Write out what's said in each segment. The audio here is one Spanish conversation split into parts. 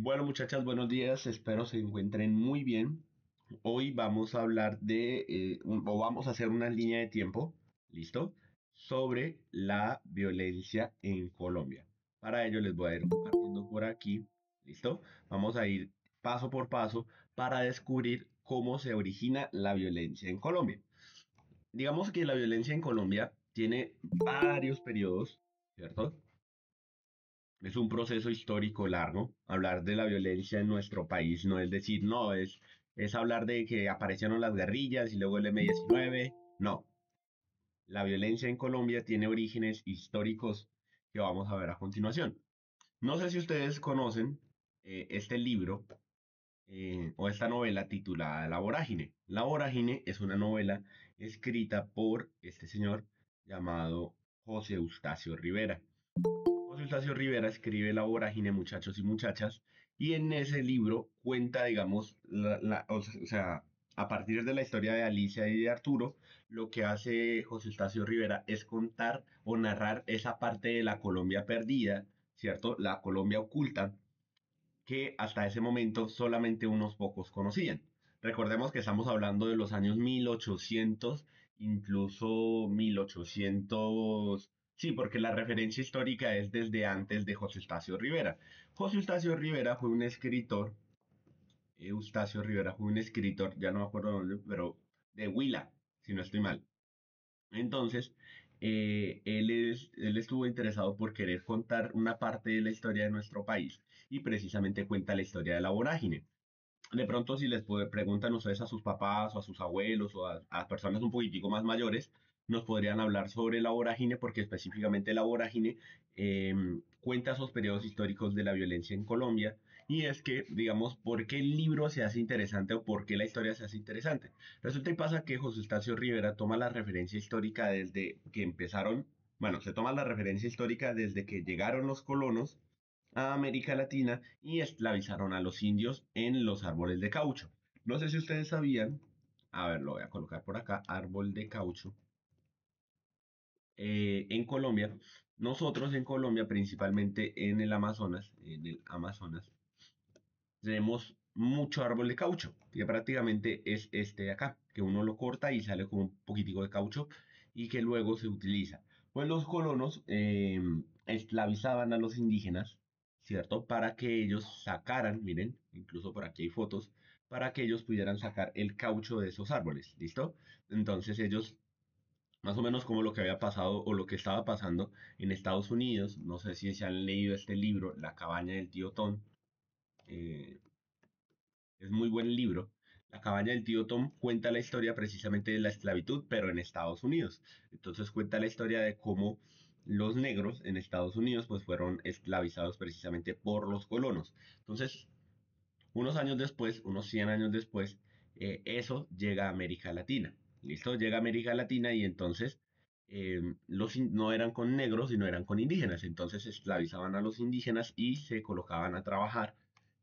Bueno, muchachas, buenos días. Espero se encuentren muy bien. Hoy vamos a hablar o vamos a hacer una línea de tiempo, ¿listo? Sobre la violencia en Colombia. Para ello les voy a ir compartiendo por aquí, ¿listo? Vamos a ir paso por paso para descubrir cómo se origina la violencia en Colombia. Digamos que la violencia en Colombia tiene varios periodos, ¿cierto? Es un proceso histórico largo. Hablar de la violencia en nuestro país no es decir, no, es hablar de que aparecieron las guerrillas y luego el M-19. No, la violencia en Colombia tiene orígenes históricos que vamos a ver a continuación. No sé si ustedes conocen este libro o esta novela titulada La Vorágine. La Vorágine es una novela escrita por este señor llamado José Eustacio Rivera. José Eustacio Rivera escribe La Vorágine, muchachos y muchachas, y en ese libro cuenta, digamos, o sea, a partir de la historia de Alicia y de Arturo, lo que hace José Eustacio Rivera es contar o narrar esa parte de la Colombia perdida, ¿cierto? La Colombia oculta, que hasta ese momento solamente unos pocos conocían. Recordemos que estamos hablando de los años 1800, incluso 1800. Sí, porque la referencia histórica es desde antes de José Eustacio Rivera. José Eustacio Rivera fue un escritor, Eustacio Rivera fue un escritor, ya no me acuerdo dónde, pero de Huila, si no estoy mal. Entonces, él estuvo interesado por querer contar una parte de la historia de nuestro país y precisamente cuenta la historia de la vorágine. De pronto, si preguntan ustedes a sus papás o a sus abuelos o a personas un poquitico más mayores, nos podrían hablar sobre la vorágine porque específicamente la vorágine cuenta esos periodos históricos de la violencia en Colombia. Y es que, digamos, ¿por qué el libro se hace interesante o por qué la historia se hace interesante? Resulta y pasa que José Eustacio Rivera toma la referencia histórica desde que empezaron, bueno, se toma la referencia histórica desde que llegaron los colonos a América Latina y esclavizaron a los indios en los árboles de caucho. No sé si ustedes sabían, a ver, lo voy a colocar por acá, árbol de caucho. En Colombia, nosotros en Colombia, principalmente en el Amazonas, tenemos mucho árbol de caucho, que prácticamente es este de acá, que uno lo corta y sale con un poquitico de caucho y que luego se utiliza. Pues los colonos esclavizaban a los indígenas, ¿cierto? Para que ellos sacaran, miren, incluso por aquí hay fotos, para que ellos pudieran sacar el caucho de esos árboles, ¿listo? Entonces ellos, más o menos como lo que había pasado o lo que estaba pasando en Estados Unidos, no sé si se han leído este libro, La cabaña del tío Tom, eh, es muy buen libro. La cabaña del tío Tom cuenta la historia precisamente de la esclavitud, pero en Estados Unidos. Entonces cuenta la historia de cómo los negros en Estados Unidos pues fueron esclavizados precisamente por los colonos. Entonces, unos años después, unos 100 años después, eso llega a América Latina. ¿Listo? Llega a América Latina y entonces no eran con negros, sino eran con indígenas. Entonces esclavizaban a los indígenas y se colocaban a trabajar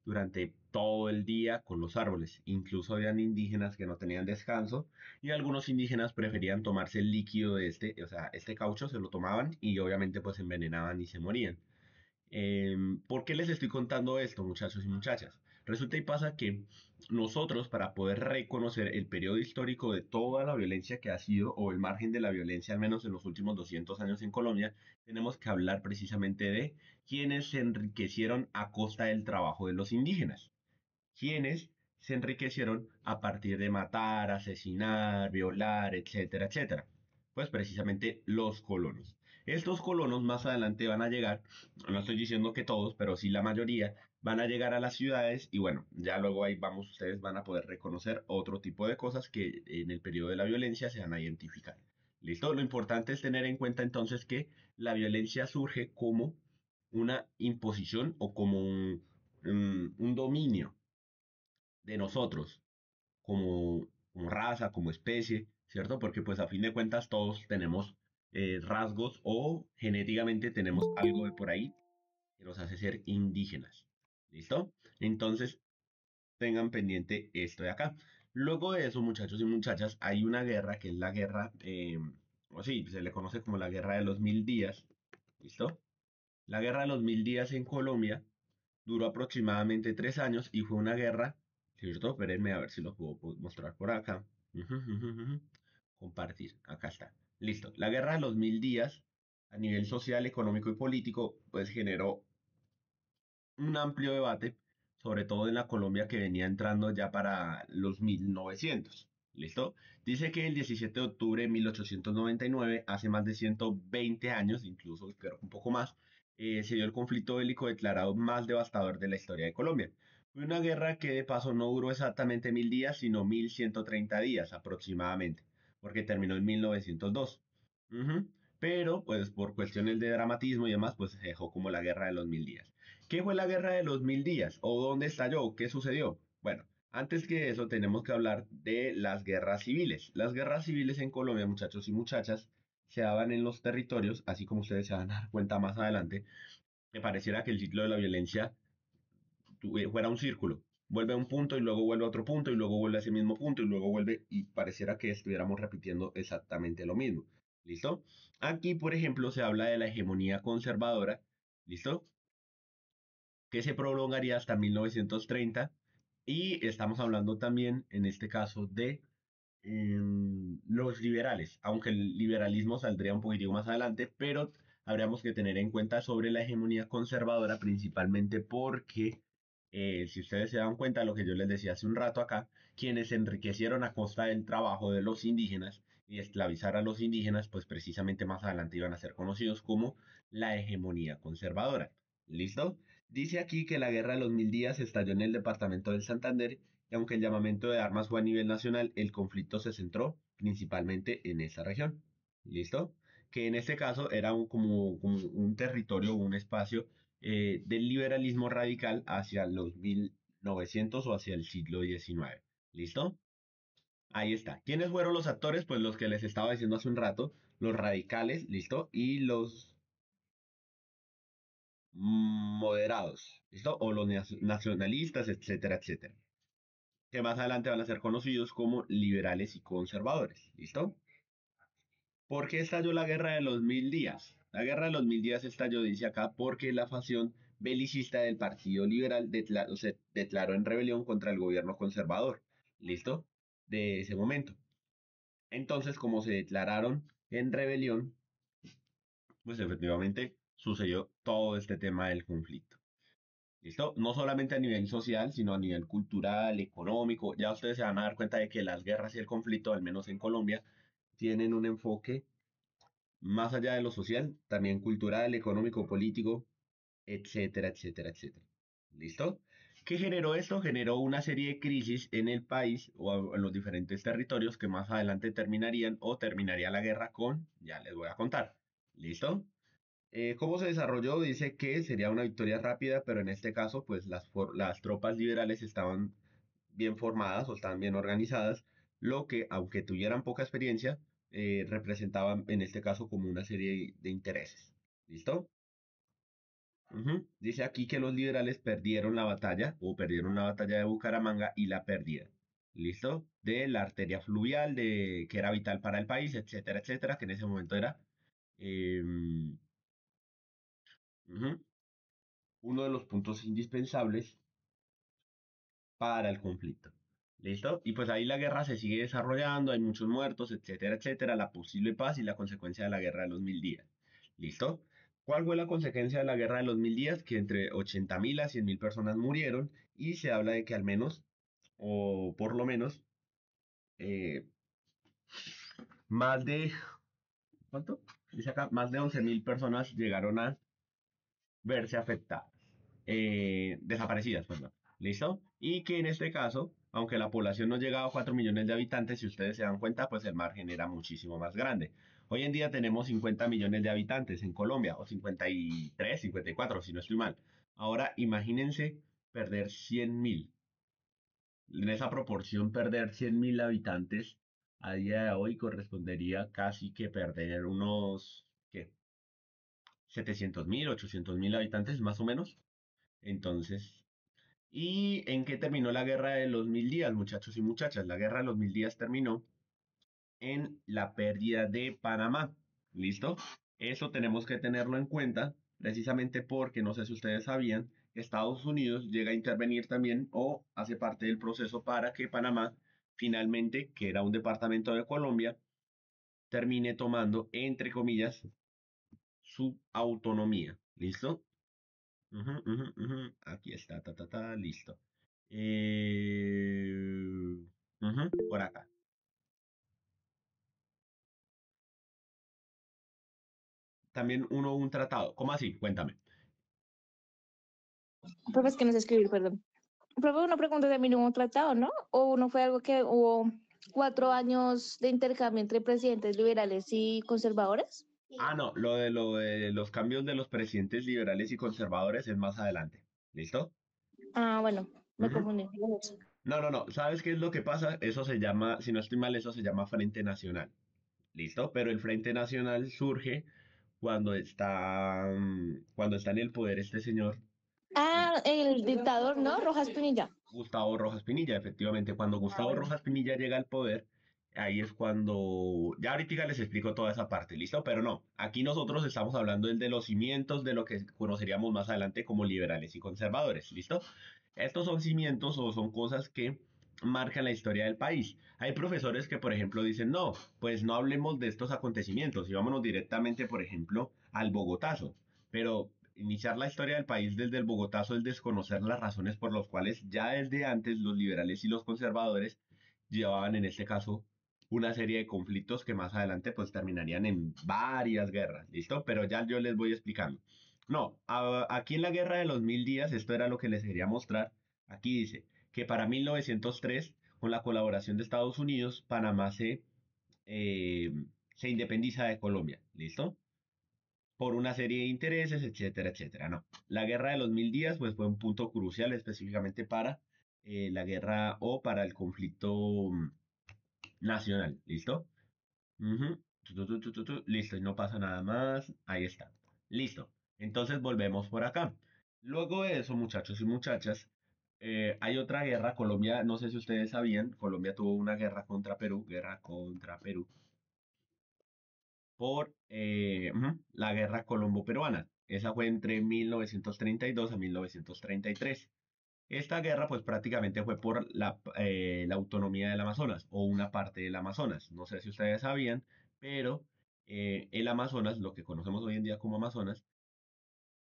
durante todo el día con los árboles. Incluso habían indígenas que no tenían descanso y algunos indígenas preferían tomarse el líquido de o sea, este caucho se lo tomaban y obviamente pues se envenenaban y se morían. ¿Por qué les estoy contando esto, muchachos y muchachas? Resulta y pasa que nosotros, para poder reconocer el periodo histórico de toda la violencia que ha sido, o el margen de la violencia, al menos en los últimos 200 años en Colombia, tenemos que hablar precisamente de quienes se enriquecieron a costa del trabajo de los indígenas, quienes se enriquecieron a partir de matar, asesinar, violar, etcétera, etcétera. Pues precisamente los colonos. Estos colonos más adelante van a llegar, no estoy diciendo que todos, pero sí la mayoría, van a llegar a las ciudades y bueno, ya luego ahí vamos, ustedes van a poder reconocer otro tipo de cosas que en el periodo de la violencia se van a identificar. ¿Listo? Lo importante es tener en cuenta entonces que la violencia surge como una imposición o como un dominio de nosotros como raza, como especie, ¿cierto? Porque pues a fin de cuentas todos tenemos rasgos o genéticamente tenemos algo de por ahí que nos hace ser indígenas. ¿Listo? Entonces tengan pendiente esto de acá. Luego de eso, muchachos y muchachas, hay una guerra que es la guerra, o sí, se le conoce como la guerra de los 1000 días. ¿Listo? La guerra de los 1000 días en Colombia duró aproximadamente 3 años y fue una guerra, ¿cierto? Espérenme a ver si lo puedo mostrar por acá. Ujú, ujú, ujú. Compartir, acá está. Listo. La guerra de los 1000 días, a nivel social, económico y político, pues generó un amplio debate, sobre todo en la Colombia que venía entrando ya para los 1900. ¿Listo? Dice que el 17 de octubre de 1899, hace más de 120 años, incluso creo que un poco más, se dio el conflicto bélico declarado más devastador de la historia de Colombia. Fue una guerra que de paso no duró exactamente 1000 días, sino 1130 días aproximadamente, porque terminó en 1902. Ujú. Pero, pues por cuestiones de dramatismo y demás, pues se dejó como la guerra de los 1000 días. ¿Qué fue la guerra de los 1000 días? ¿O dónde estalló? ¿Qué sucedió? Bueno, antes que eso tenemos que hablar de las guerras civiles. Las guerras civiles en Colombia, muchachos y muchachas, se daban en los territorios, así como ustedes se van a dar cuenta más adelante, que pareciera que el ciclo de la violencia fuera un círculo. Vuelve a un punto y luego vuelve a otro punto y luego vuelve a ese mismo punto y luego vuelve y pareciera que estuviéramos repitiendo exactamente lo mismo. ¿Listo? Aquí, por ejemplo, se habla de la hegemonía conservadora. ¿Listo? Que se prolongaría hasta 1930 y estamos hablando también en este caso de los liberales, aunque el liberalismo saldría un poquitico más adelante, pero habríamos que tener en cuenta sobre la hegemonía conservadora principalmente porque si ustedes se dan cuenta de lo que yo les decía hace un rato acá, quienes se enriquecieron a costa del trabajo de los indígenas y esclavizar a los indígenas, pues precisamente más adelante iban a ser conocidos como la hegemonía conservadora. ¿Listo? Dice aquí que la guerra de los 1000 días estalló en el departamento del Santander y aunque el llamamiento de armas fue a nivel nacional, el conflicto se centró principalmente en esa región. ¿Listo? Que en este caso era como un territorio, un espacio del liberalismo radical hacia los 1900 o hacia el siglo XIX. ¿Listo? Ahí está. ¿Quiénes fueron los actores? Pues los que les estaba diciendo hace un rato, los radicales, ¿listo? Y los moderados, ¿listo? O los nacionalistas, etcétera, etcétera. Que más adelante van a ser conocidos como liberales y conservadores, ¿listo? ¿Por qué estalló la guerra de los 1000 días? La guerra de los 1000 días estalló, dice acá, porque la facción belicista del Partido Liberal se declaró en rebelión contra el gobierno conservador, ¿listo? De ese momento. Entonces, como se declararon en rebelión, pues efectivamente sucedió todo este tema del conflicto. ¿Listo? No solamente a nivel social, sino a nivel cultural, económico. Ya ustedes se van a dar cuenta de que las guerras y el conflicto, al menos en Colombia, tienen un enfoque más allá de lo social, también cultural, económico, político, etcétera, etcétera, etcétera. ¿Listo? ¿Qué generó esto? Generó una serie de crisis en el país o en los diferentes territorios que más adelante terminarían o terminaría la guerra con, ya les voy a contar. ¿Listo? ¿Cómo se desarrolló? Dice que sería una victoria rápida, pero en este caso, pues las tropas liberales estaban bien formadas o estaban bien organizadas, lo que, aunque tuvieran poca experiencia, representaban en este caso como una serie de intereses. ¿Listo? Ujú. Dice aquí que los liberales perdieron la batalla o perdieron la batalla de Bucaramanga y la perdieron. ¿Listo? De la arteria fluvial, que era vital para el país, etcétera, etcétera, que en ese momento era ujú, uno de los puntos indispensables para el conflicto. ¿Listo? Y pues ahí la guerra se sigue desarrollando, hay muchos muertos, etcétera, etcétera, la posible paz y la consecuencia de la guerra de los 1000 días. ¿Listo? ¿Cuál fue la consecuencia de la guerra de los 1000 días? Que entre 80.000 a 100.000 personas murieron y se habla de que al menos, o por lo menos, eh, más de, ¿cuánto? Dice acá, más de 11.000 personas llegaron a verse afectadas, desaparecidas, perdón. ¿Listo? Y que en este caso, aunque la población no llegaba a 4 millones de habitantes, si ustedes se dan cuenta, pues el margen era muchísimo más grande. Hoy en día tenemos 50 millones de habitantes en Colombia, o 53, 54, si no estoy mal. Ahora imagínense perder 100.000. En esa proporción, perder 100.000 habitantes a día de hoy correspondería casi que perder unos, ¿qué? 700.000, 800.000 habitantes más o menos. Entonces, ¿y en qué terminó la guerra de los 1000 días, muchachos y muchachas? La guerra de los 1000 días terminó en la pérdida de Panamá. ¿Listo? Eso tenemos que tenerlo en cuenta, precisamente porque no sé si ustedes sabían Estados Unidos llega a intervenir también o hace parte del proceso para que Panamá finalmente, que era un departamento de Colombia, termine tomando, entre comillas, su autonomía. ¿Listo? Ujú, ujú, ujú. Aquí está, listo. Por acá. También un tratado. ¿Cómo así? Cuéntame. Profe, es que no sé escribir, perdón. Profe, una pregunta también hubo un tratado, ¿no? O no fue algo que hubo 4 años de intercambio entre presidentes liberales y conservadores. Ah, no, lo de los cambios de los presidentes liberales y conservadores es más adelante. ¿Listo? Ah, bueno, me Ujú. confundí. No, no, no. ¿Sabes qué es lo que pasa? Eso se llama, si no estoy mal, eso se llama Frente Nacional. ¿Listo? Pero el Frente Nacional surge cuando está en el poder este señor, Ah, el dictador, ¿no? Rojas Pinilla. Gustavo Rojas Pinilla. Efectivamente, cuando Ah, Gustavo bueno. Rojas Pinilla llega al poder, ahí es cuando, ya ahorita les explico toda esa parte, ¿listo? Pero no, aquí nosotros estamos hablando de los cimientos de lo que conoceríamos más adelante como liberales y conservadores, ¿listo? Estos son cimientos o son cosas que marcan la historia del país. Hay profesores que, por ejemplo, dicen, no, pues no hablemos de estos acontecimientos y vámonos directamente, por ejemplo, al Bogotazo. Pero iniciar la historia del país desde el Bogotazo es desconocer las razones por las cuales ya desde antes los liberales y los conservadores llevaban en este caso una serie de conflictos que más adelante pues terminarían en varias guerras, ¿listo? Pero ya yo les voy explicando. No, aquí en la Guerra de los Mil Días, esto era lo que les quería mostrar. Aquí dice que para 1903, con la colaboración de Estados Unidos, Panamá eh, se independiza de Colombia, ¿listo? Por una serie de intereses, etcétera, etcétera. No, la Guerra de los Mil Días pues fue un punto crucial específicamente para la guerra o para el conflicto nacional, ¿listo? Ujú. Listo, y no pasa nada más. Ahí está. Listo. Entonces volvemos por acá. Luego de eso, muchachos y muchachas, hay otra guerra. Colombia, no sé si ustedes sabían, Colombia tuvo una guerra contra Perú, por la guerra colombo-peruana. Esa fue entre 1932 a 1933. Esta guerra pues prácticamente fue por la autonomía del Amazonas o una parte del Amazonas. No sé si ustedes sabían, pero el Amazonas, lo que conocemos hoy en día como Amazonas,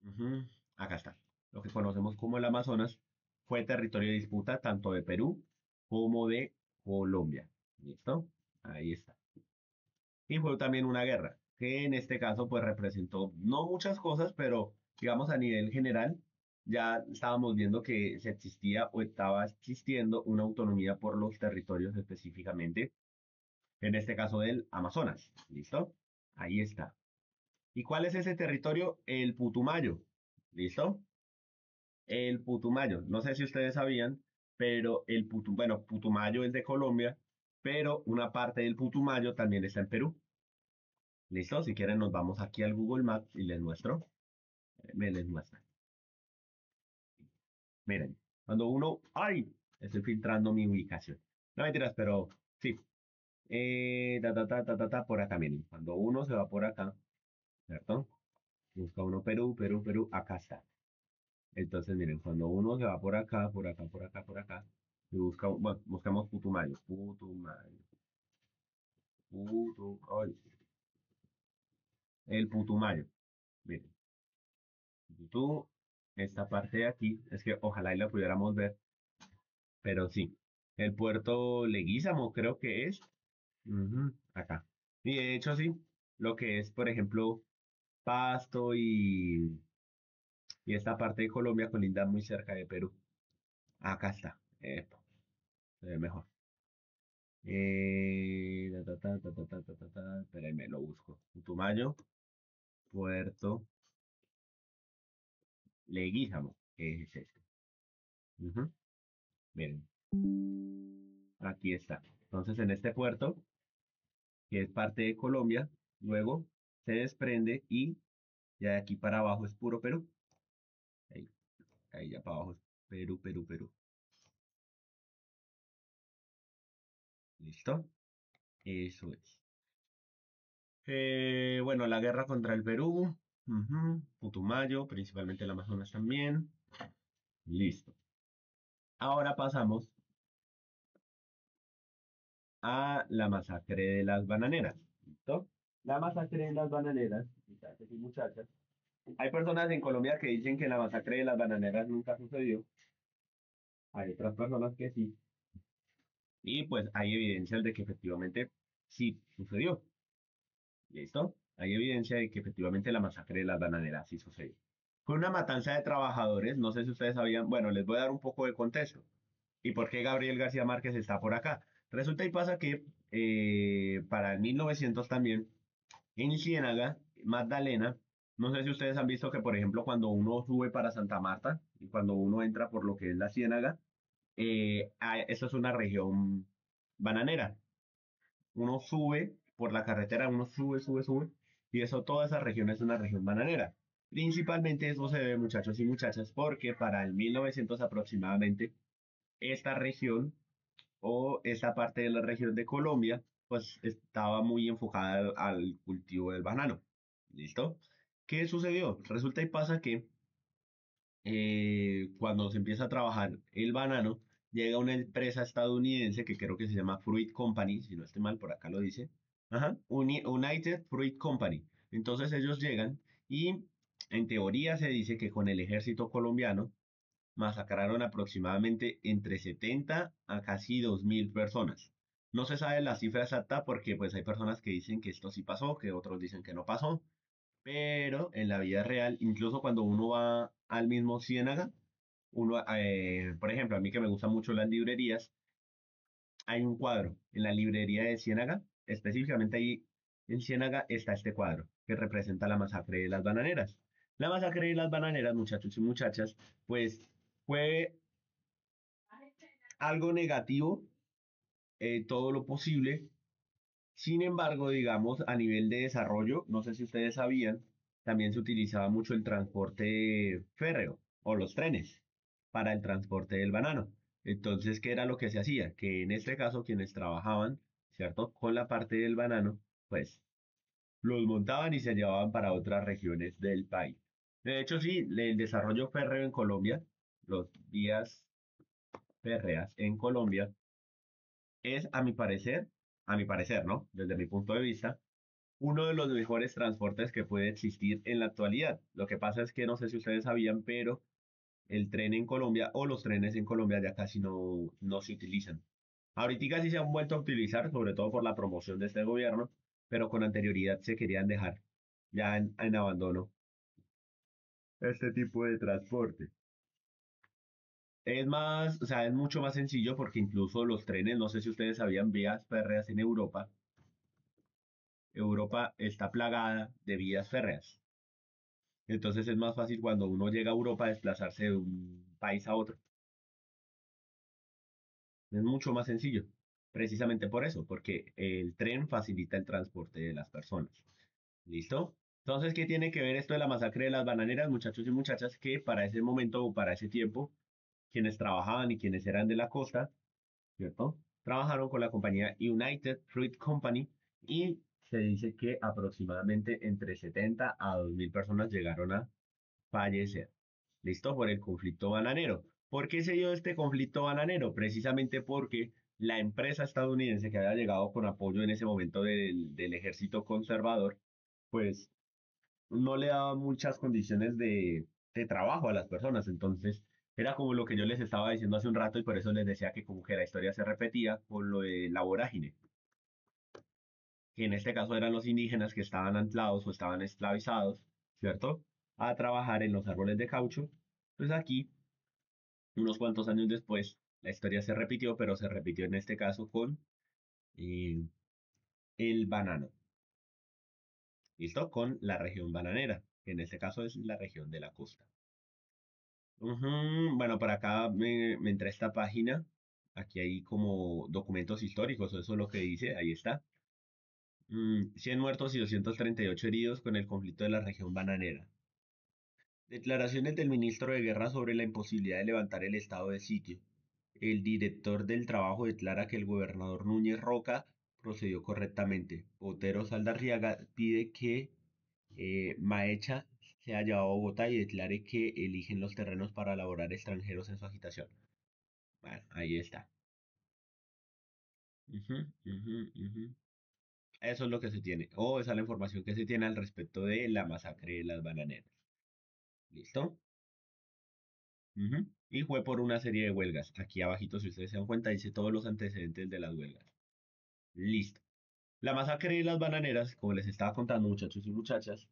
ujú, acá está, lo que conocemos como el Amazonas fue territorio de disputa tanto de Perú como de Colombia. ¿Listo? Ahí está. Y fue también una guerra, que en este caso pues representó no muchas cosas, pero digamos a nivel general ya estábamos viendo que se existía o estaba existiendo una autonomía por los territorios específicamente, en este caso del Amazonas. ¿Listo? Ahí está. ¿Y cuál es ese territorio? El Putumayo. ¿Listo? El Putumayo. No sé si ustedes sabían, pero bueno, Putumayo es de Colombia, pero una parte del Putumayo también está en Perú. Listo, si quieren nos vamos aquí al Google Maps y les muestro. Me les muestra. Miren, cuando uno... ¡Ay! Estoy filtrando mi ubicación. No mentiras, pero sí. Por acá, miren. Cuando uno se va por acá, ¿cierto? Busca uno Perú, Perú, Perú, acá está. Entonces, miren, cuando uno se va por acá, por acá, por acá, por acá, y busca, bueno, buscamos Putumayo, Putumayo, ay, el Putumayo. Miren, tú, esta parte de aquí, es que ojalá y la pudiéramos ver. Pero sí, el puerto Leguízamo creo que es. Ujú, acá. Y de hecho sí, lo que es, por ejemplo, Pasto y esta parte de Colombia colinda muy cerca de Perú. Acá está. Epa, se ve mejor. Espérenme, lo busco. Putumayo, Puerto Leguízamo. Es este. Ujú, miren, aquí está. Entonces, en este puerto, que es parte de Colombia, luego se desprende y ya de aquí para abajo es puro Perú. Ahí, ahí ya para abajo es Perú, Perú, Perú. ¿Listo? Eso es. Bueno, la guerra contra el Perú. Putumayo, principalmente el Amazonas también. Listo. Ahora pasamos a la masacre de las bananeras. ¿Listo? La masacre de las bananeras, muchachos y muchachas. Hay personas en Colombia que dicen que la masacre de las bananeras nunca sucedió. Hay otras personas que sí. Y pues hay evidencias de que efectivamente sí sucedió. ¿Listo? Hay evidencia de que efectivamente la masacre de las bananeras sí sucedió. Fue una matanza de trabajadores, no sé si ustedes sabían, bueno, les voy a dar un poco de contexto. ¿Y por qué Gabriel García Márquez está por acá? Resulta y pasa que para el 1900 también, en Ciénaga, Magdalena, no sé si ustedes han visto que, por ejemplo, cuando uno sube para Santa Marta y cuando uno entra por lo que es la Ciénaga, esta es una región bananera. Uno sube por la carretera, uno sube, sube, sube, y eso, toda esa región es una región bananera. Principalmente eso se ve, muchachos y muchachas, porque para el 1900 aproximadamente, esta región o esta parte de la región de Colombia, pues estaba muy enfocada al cultivo del banano. ¿Listo? ¿Qué sucedió? Resulta y pasa que cuando se empieza a trabajar el banano, llega una empresa estadounidense que creo que se llama Fruit Company, si no estoy mal, por acá lo dice. Ajá, United Fruit Company. Entonces ellos llegan y en teoría se dice que con el ejército colombiano masacraron aproximadamente entre 70 a casi 2000 personas. No se sabe la cifra exacta porque pues hay personas que dicen que esto sí pasó, que otros dicen que no pasó, pero en la vida real, incluso cuando uno va al mismo Ciénaga, uno, por ejemplo, a mí que me gustan mucho las librerías, hay un cuadro en la librería de Ciénaga, específicamente ahí en Ciénaga está este cuadro que representa la masacre de las bananeras. La masacre de las bananeras, muchachos y muchachas, pues fue algo negativo, todo lo posible. Sin embargo, digamos, a nivel de desarrollo, no sé si ustedes sabían, también se utilizaba mucho el transporte férreo o los trenes para el transporte del banano. Entonces, ¿qué era lo que se hacía? Que en este caso, quienes trabajaban, ¿cierto? Con la parte del banano, pues los montaban y se llevaban para otras regiones del país. De hecho, sí, el desarrollo férreo en Colombia, los vías férreas en Colombia, es, a mi parecer, ¿no? Desde mi punto de vista, uno de los mejores transportes que puede existir en la actualidad. Lo que pasa es que no sé si ustedes sabían, pero el tren en Colombia o los trenes en Colombia ya casi no se utilizan. Ahorita sí se han vuelto a utilizar, sobre todo por la promoción de este gobierno, pero con anterioridad se querían dejar ya en abandono este tipo de transporte. Es más, o sea, es mucho más sencillo porque incluso los trenes, no sé si ustedes sabían, vías férreas en Europa, Europa está plagada de vías férreas. Entonces es más fácil cuando uno llega a Europa desplazarse de un país a otro. Es mucho más sencillo. Precisamente por eso, porque el tren facilita el transporte de las personas. ¿Listo? Entonces, ¿qué tiene que ver esto de la masacre de las bananeras, muchachos y muchachas? Que para ese momento o para ese tiempo, quienes trabajaban y quienes eran de la costa, ¿cierto? Trabajaron con la compañía United Fruit Company y se dice que aproximadamente entre 70 a 2000 personas llegaron a fallecer. ¿Listo? Por el conflicto bananero. ¿Por qué se dio este conflicto bananero? Precisamente porque la empresa estadounidense que había llegado con apoyo en ese momento del ejército conservador, pues no le daba muchas condiciones de trabajo a las personas. Entonces, era como lo que yo les estaba diciendo hace un rato y por eso les decía que como que la historia se repetía con lo de la vorágine, que en este caso eran los indígenas que estaban anclados o estaban esclavizados, ¿cierto? A trabajar en los árboles de caucho. Pues aquí, unos cuantos años después, la historia se repitió, pero se repitió en este caso con eh, el banano. ¿Listo? Con la región bananera, que en este caso es la región de la costa. Ujú. Bueno, por acá me entré a esta página. Aquí hay como documentos históricos, eso es lo que dice, ahí está. 100 muertos y 238 heridos con el conflicto de la región bananera. Declaraciones del ministro de Guerra sobre la imposibilidad de levantar el estado de sitio. El director del trabajo declara que el gobernador Núñez Roca procedió correctamente. Otero Saldarriaga pide que Maecha sea llevado a Bogotá y declare que eligen los terrenos para elaborar extranjeros en su agitación. Bueno, ahí está. Ujú, ujú, ujú. Eso es lo que se tiene. O esa es la información que se tiene al respecto de la masacre de las bananeras. ¿Listo? Ujú. Y fue por una serie de huelgas. Aquí abajito, si ustedes se dan cuenta, dice todos los antecedentes de las huelgas. Listo. La masacre de las bananeras, como les estaba contando, muchachos y muchachas,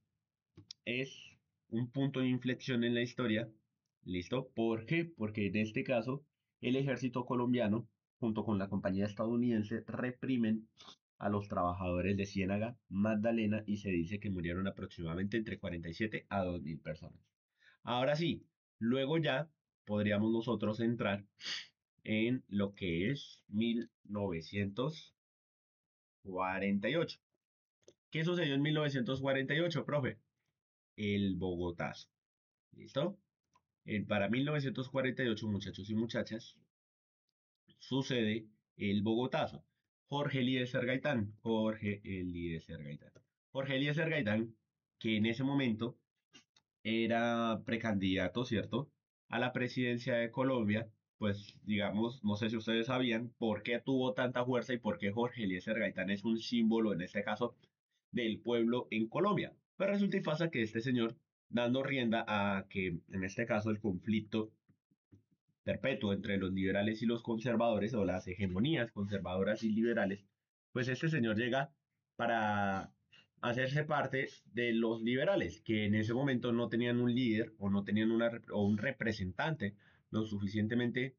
es un punto de inflexión en la historia. ¿Listo? ¿Por qué? Porque en este caso, el ejército colombiano, junto con la compañía estadounidense, reprimen a los trabajadores de Ciénaga, Magdalena, y se dice que murieron aproximadamente entre 47 a 2.000 personas. Ahora sí, luego ya podríamos nosotros entrar en lo que es 1948. ¿Qué sucedió en 1948, profe? El Bogotazo. ¿Listo? Para 1948, muchachos y muchachas, sucede el Bogotazo. Jorge Eliezer Gaitán. Jorge Eliezer Gaitán. Jorge Eliezer Gaitán, que en ese momento era precandidato, ¿cierto? A la presidencia de Colombia, pues digamos, no sé si ustedes sabían por qué tuvo tanta fuerza y por qué Jorge Eliezer Gaitán es un símbolo, en este caso, del pueblo en Colombia. Pues resulta y pasa que este señor, dando rienda a que, en este caso, el conflicto perpetuo entre los liberales y los conservadores, o las hegemonías conservadoras y liberales, pues este señor llega para hacerse parte de los liberales, que en ese momento no tenían un líder o no tenían o un representante lo suficientemente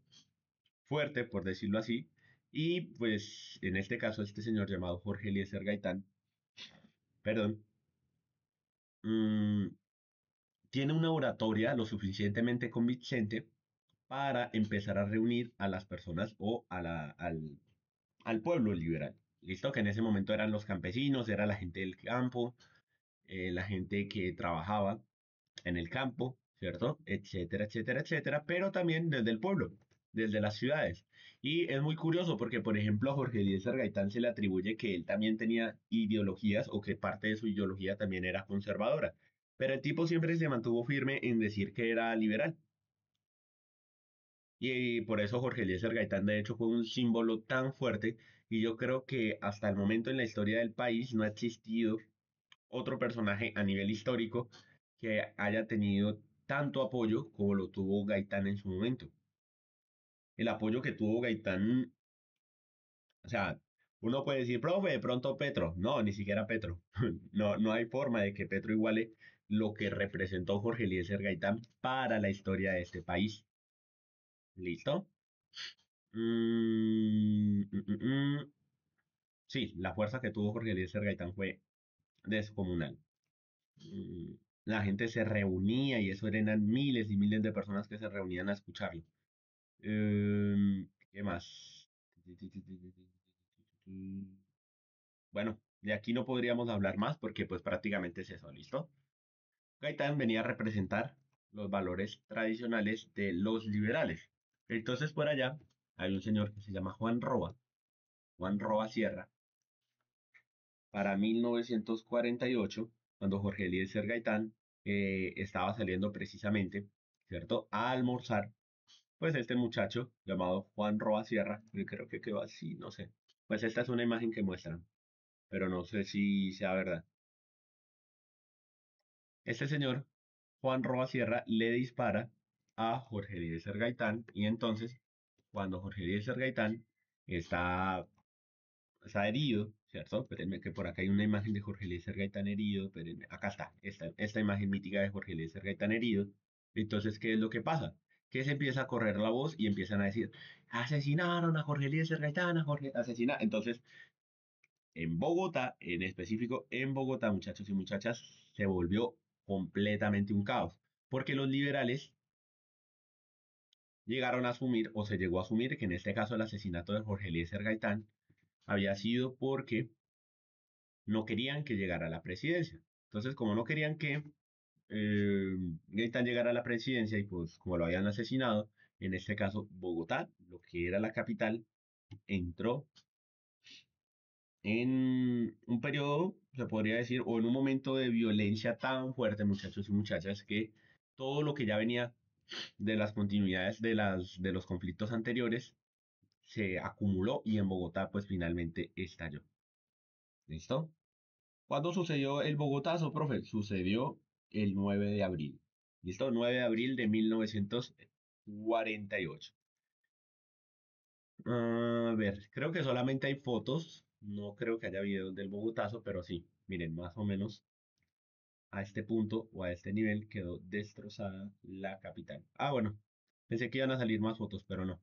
fuerte, por decirlo así, y pues en este caso este señor llamado Jorge Eliezer Gaitán, perdón, mmm, tiene una oratoria lo suficientemente convincente para empezar a reunir a las personas o al pueblo liberal. Listo, que en ese momento eran los campesinos, era la gente del campo, la gente que trabajaba en el campo, ¿cierto? Etcétera, etcétera, etcétera, pero también desde el pueblo, desde las ciudades. Y es muy curioso porque, por ejemplo, a Jorge Eliezer Gaitán se le atribuye que él también tenía ideologías o que parte de su ideología también era conservadora. Pero el tipo siempre se mantuvo firme en decir que era liberal. Y por eso Jorge Eliezer Gaitán, de hecho, fue un símbolo tan fuerte. Y yo creo que hasta el momento en la historia del país no ha existido otro personaje a nivel histórico que haya tenido tanto apoyo como lo tuvo Gaitán en su momento. El apoyo que tuvo Gaitán, o sea, uno puede decir, profe, de pronto Petro. No, ni siquiera Petro. No, no hay forma de que Petro iguale lo que representó Jorge Eliezer Gaitán para la historia de este país. ¿Listo? Mm, mm, mm, mm. Sí, la fuerza que tuvo Jorge Eliezer Gaitán fue descomunal. Mm, La gente se reunía y eso eran miles y miles de personas que se reunían a escucharlo. ¿Qué más? Bueno, de aquí no podríamos hablar más porque pues prácticamente es eso, ¿listo? Gaitán venía a representar los valores tradicionales de los liberales. Entonces por allá hay un señor que se llama Juan Roa Sierra, para 1948, cuando Jorge Eliezer Gaitán estaba saliendo precisamente, ¿cierto?, a almorzar, pues este muchacho llamado Juan Roa Sierra, yo creo que quedó así, no sé, pues esta es una imagen que muestran, pero no sé si sea verdad. Este señor, Juan Roa Sierra, le dispara a Jorge Eliezer Gaitán y entonces, cuando Jorge Eliezer Gaitán está está herido, ¿cierto? Espérenme que por acá hay una imagen de Jorge Eliezer Gaitán herido, espérenme, acá está, esta imagen mítica de Jorge Eliezer Gaitán herido. Entonces, ¿qué es lo que pasa? Que se empieza a correr la voz y empiezan a decir, asesinaron a Jorge Eliezer Gaitán, a Jorge, asesina. Entonces, en Bogotá, en específico en Bogotá, muchachos y muchachas, se volvió completamente un caos, porque los liberales llegaron a asumir, o se llegó a asumir, que en este caso el asesinato de Jorge Eliezer Gaitán había sido porque no querían que llegara a la presidencia. Entonces, como no querían que Gaitán llegara a la presidencia y pues como lo habían asesinado, en este caso Bogotá, lo que era la capital, entró en un periodo, se podría decir, o en un momento de violencia tan fuerte, muchachos y muchachas, que todo lo que ya venía de las continuidades de los conflictos anteriores se acumuló y en Bogotá pues finalmente estalló. ¿Listo? ¿Cuándo sucedió el Bogotazo, profe? Sucedió el 9 de abril. ¿Listo? 9 de abril de 1948. A ver, creo que solamente hay fotos. No creo que haya videos del Bogotazo, pero sí, miren, más o menos a este punto o a este nivel quedó destrozada la capital. Ah, bueno, pensé que iban a salir más fotos, pero no.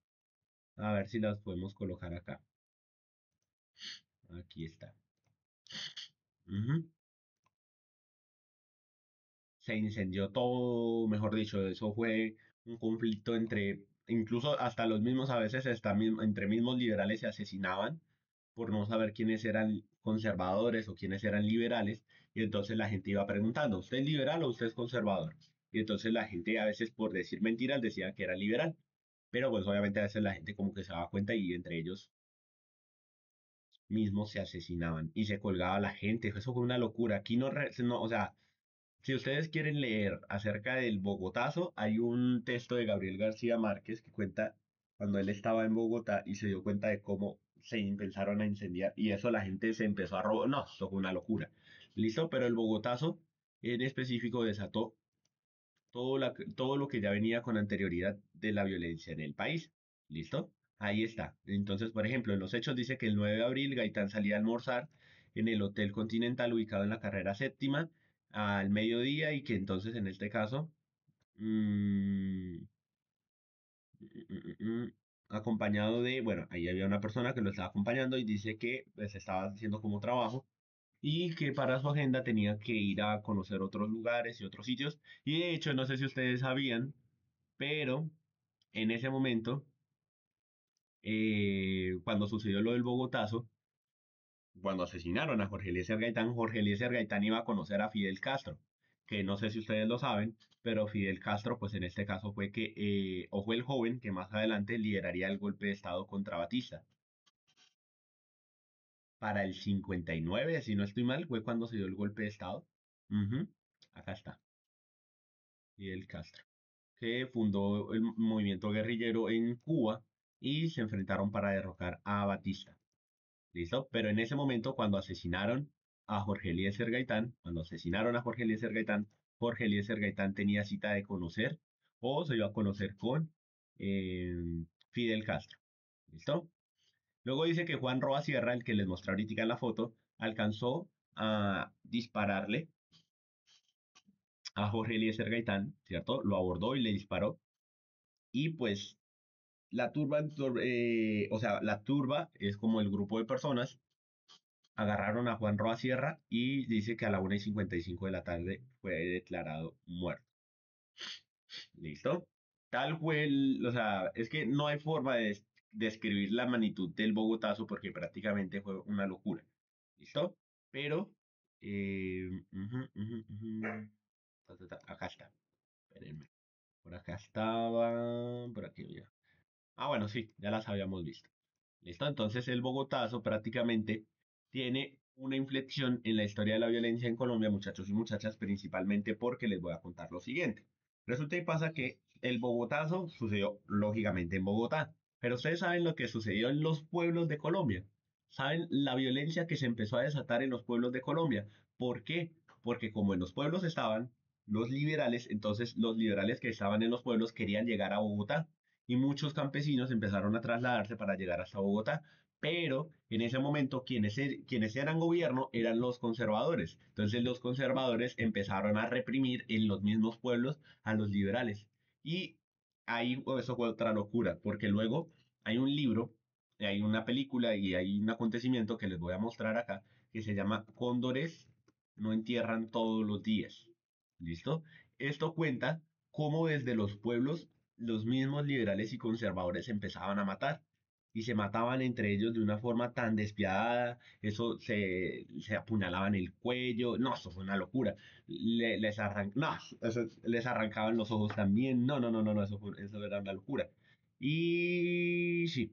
A ver si las podemos colocar acá. Aquí está. Ujú. Se incendió todo, mejor dicho, eso fue un conflicto entre, incluso hasta los mismos a veces, entre mismos liberales se asesinaban por no saber quiénes eran conservadores o quiénes eran liberales, y entonces la gente iba preguntando, ¿usted es liberal o usted es conservador? Y entonces la gente a veces por decir mentiras decía que era liberal, pero pues obviamente a veces la gente como que se daba cuenta y entre ellos mismos se asesinaban y se colgaba la gente, eso fue una locura, aquí no, o sea, si ustedes quieren leer acerca del Bogotazo, hay un texto de Gabriel García Márquez que cuenta cuando él estaba en Bogotá y se dio cuenta de cómo se empezaron a incendiar y eso la gente se empezó a robar. No, eso fue una locura. Listo, pero el Bogotazo en específico desató todo lo que ya venía con anterioridad de la violencia en el país. ¿Listo? Ahí está. Entonces, por ejemplo, en los hechos dice que el 9 de abril Gaitán salía a almorzar en el Hotel Continental ubicado en la carrera séptima al mediodía y que entonces en este caso, mm, acompañado de, bueno, ahí había una persona que lo estaba acompañando y dice que pues, estaba haciendo como trabajo y que para su agenda tenía que ir a conocer otros lugares y otros sitios. Y de hecho, no sé si ustedes sabían, pero en ese momento, cuando sucedió lo del Bogotazo, cuando asesinaron a Jorge Eliezer Gaitán iba a conocer a Fidel Castro, que no sé si ustedes lo saben, pero Fidel Castro, pues en este caso fue o fue el joven que más adelante lideraría el golpe de Estado contra Batista. Para el 59, si no estoy mal, fue cuando se dio el golpe de Estado. Ujú, acá está, Fidel Castro, que fundó el movimiento guerrillero en Cuba y se enfrentaron para derrocar a Batista. ¿Listo? Pero en ese momento, cuando asesinaron a Jorge Eliezer Gaitán tenía cita de conocer o se iba a conocer con Fidel Castro. ¿Listo? Luego dice que Juan Roa Sierra, el que les mostré ahorita en la foto, alcanzó a dispararle a Jorge Eliezer Gaitán, ¿cierto? Lo abordó y le disparó. Y pues o sea, la turba es como el grupo de personas agarraron a Juan Roa Sierra y dice que a la 1:55 de la tarde fue declarado muerto. ¿Listo? Tal fue o sea, es que no hay forma de describir la magnitud del Bogotazo porque prácticamente fue una locura. ¿Listo? Pero, acá está. Espérenme. Por acá estaba, por aquí ya. Ah, bueno, sí, ya las habíamos visto. ¿Listo? Entonces el Bogotazo prácticamente tiene una inflexión en la historia de la violencia en Colombia, muchachos y muchachas, principalmente porque les voy a contar lo siguiente. Resulta y pasa que el Bogotazo sucedió lógicamente en Bogotá, pero ustedes saben lo que sucedió en los pueblos de Colombia. ¿Saben la violencia que se empezó a desatar en los pueblos de Colombia? ¿Por qué? Porque como en los pueblos estaban los liberales, entonces los liberales que estaban en los pueblos querían llegar a Bogotá y muchos campesinos empezaron a trasladarse para llegar hasta Bogotá. Pero en ese momento quienes eran gobierno eran los conservadores. Entonces los conservadores empezaron a reprimir en los mismos pueblos a los liberales. Y ahí eso fue otra locura, porque luego hay un libro, hay una película y hay un acontecimiento que les voy a mostrar acá que se llama Cóndores no entierran todos los días. ¿Listo? Esto cuenta cómo desde los pueblos los mismos liberales y conservadores empezaban a matar y se mataban entre ellos de una forma tan despiadada, se apuñalaban el cuello, no, eso fue una locura, no, les arrancaban los ojos también, no, eso era una locura. Y sí,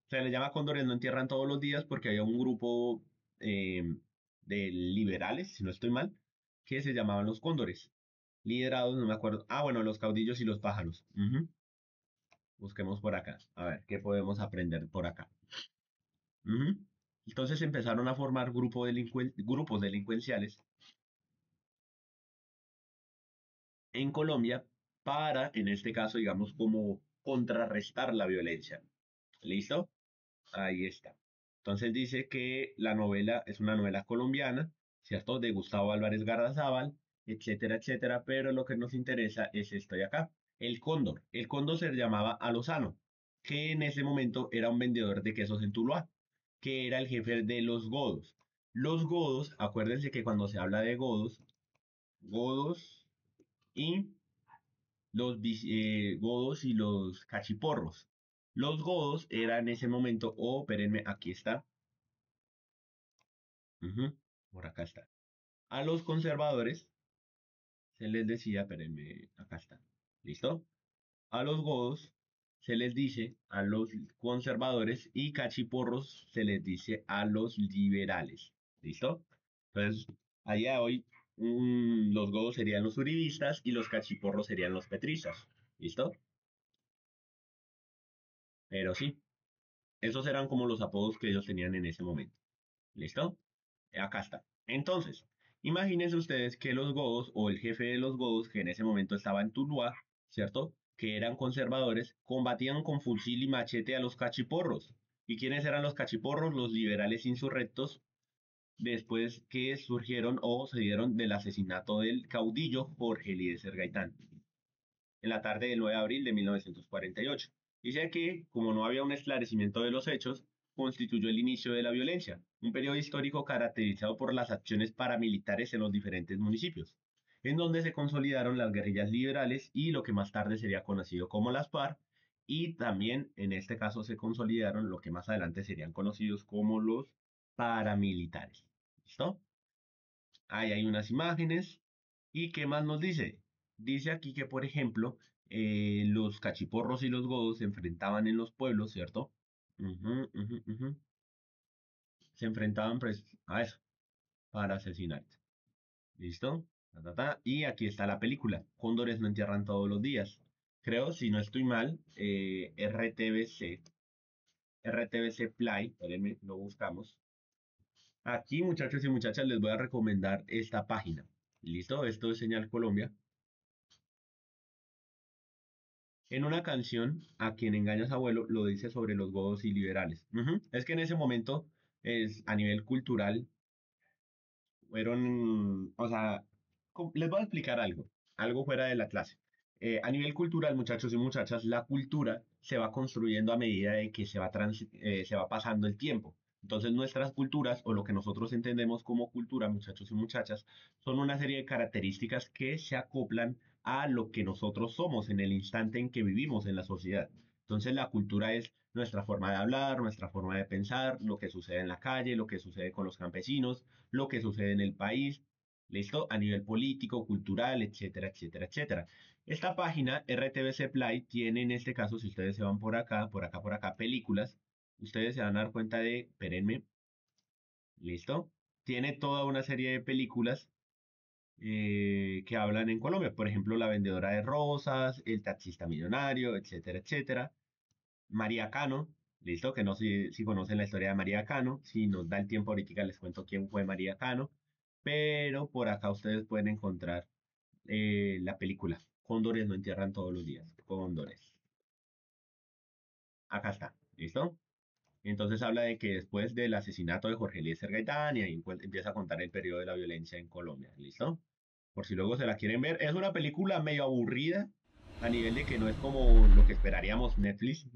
Se les llama cóndores no entierran todos los días porque había un grupo eh, de liberales, si no estoy mal, que se llamaban los cóndores. Liderados, no me acuerdo. Ah, bueno, los caudillos y los pájaros. Ujú. Busquemos por acá. A ver, ¿qué podemos aprender por acá? Ujú. Entonces empezaron a formar grupos delincuenciales en Colombia para, en este caso, digamos, como contrarrestar la violencia. ¿Listo? Ahí está. Entonces dice que la novela es una novela colombiana, ¿cierto? De Gustavo Álvarez Garrazábal, etcétera, etcétera, pero lo que nos interesa es esto de acá. El cóndor. El cóndor se llamaba Alozano, que en ese momento era un vendedor de quesos en Tuluá, que era el jefe de los godos. Los godos, acuérdense que cuando se habla de godos, godos y godos y los cachiporros. Los godos eran en ese momento, espérenme, aquí está. Ujú, por acá está. A los conservadores se les decía, espérenme, acá está. ¿Listo? A los godos se les dice a los conservadores y cachiporros se les dice a los liberales. ¿Listo? Entonces, allá hoy los godos serían los uribistas y los cachiporros serían los petristas. ¿Listo? Pero sí, esos eran como los apodos que ellos tenían en ese momento. ¿Listo? Acá está. Entonces, imagínense ustedes que los godos o el jefe de los godos, que en ese momento estaba en Tuluá, ¿cierto? Que eran conservadores, combatían con fusil y machete a los cachiporros. ¿Y quiénes eran los cachiporros? Los liberales insurrectos, después que surgieron o se dieron del asesinato del caudillo Jorge Eliezer Gaitán en la tarde del 9 de abril de 1948. Dice que, como no había un esclarecimiento de los hechos, constituyó el inicio de la violencia, un periodo histórico caracterizado por las acciones paramilitares en los diferentes municipios, en donde se consolidaron las guerrillas liberales y lo que más tarde sería conocido como las FARC, y también en este caso se consolidaron lo que más adelante serían conocidos como los paramilitares. ¿Listo? Ahí hay unas imágenes. ¿Y qué más nos dice? Dice aquí que, por ejemplo, los cachiporros y los godos se enfrentaban en los pueblos, ¿cierto? Ujú, ujú, ujú. Se enfrentaban pues, a eso, para asesinarte. ¿Listo? Ta, ta, ta. Y aquí está la película. Cóndores no entierran todos los días. Creo, si no estoy mal, RTBC Play, espérenme, lo buscamos. Aquí, muchachos y muchachas, les voy a recomendar esta página. ¿Listo? Esto es Señal Colombia. En una canción, A quien engañas abuelo lo dice sobre los godos y liberales. Ujú. Es que en ese momento, a nivel cultural, fueron, o sea, les voy a explicar algo fuera de la clase. A nivel cultural, muchachos y muchachas, la cultura se va construyendo a medida de que se va pasando el tiempo. Entonces, nuestras culturas, o lo que nosotros entendemos como cultura, muchachos y muchachas, son una serie de características que se acoplan a lo que nosotros somos en el instante en que vivimos en la sociedad. Entonces, la cultura es nuestra forma de hablar, nuestra forma de pensar, lo que sucede en la calle, lo que sucede con los campesinos, lo que sucede en el país, ¿listo? A nivel político, cultural, etcétera, etcétera, etcétera. Esta página, RTBC Play, tiene en este caso, si ustedes se van por acá, por acá, por acá, películas, ustedes se van a dar cuenta de, espérenme, ¿listo? Tiene toda una serie de películas que hablan en Colombia, por ejemplo, La vendedora de rosas, El taxista millonario, etcétera, etcétera. María Cano, listo, que no sé si conocen la historia de María Cano, si nos da el tiempo ahorita les cuento quién fue María Cano, pero por acá ustedes pueden encontrar la película Cóndores no entierran todos los días, Cóndores. Acá está, ¿listo? Entonces habla de que después del asesinato de Jorge Eliezer Gaitán y ahí empieza a contar el periodo de la violencia en Colombia, ¿listo? Por si luego se la quieren ver. Es una película medio aburrida a nivel de que no es como lo que esperaríamos Netflix,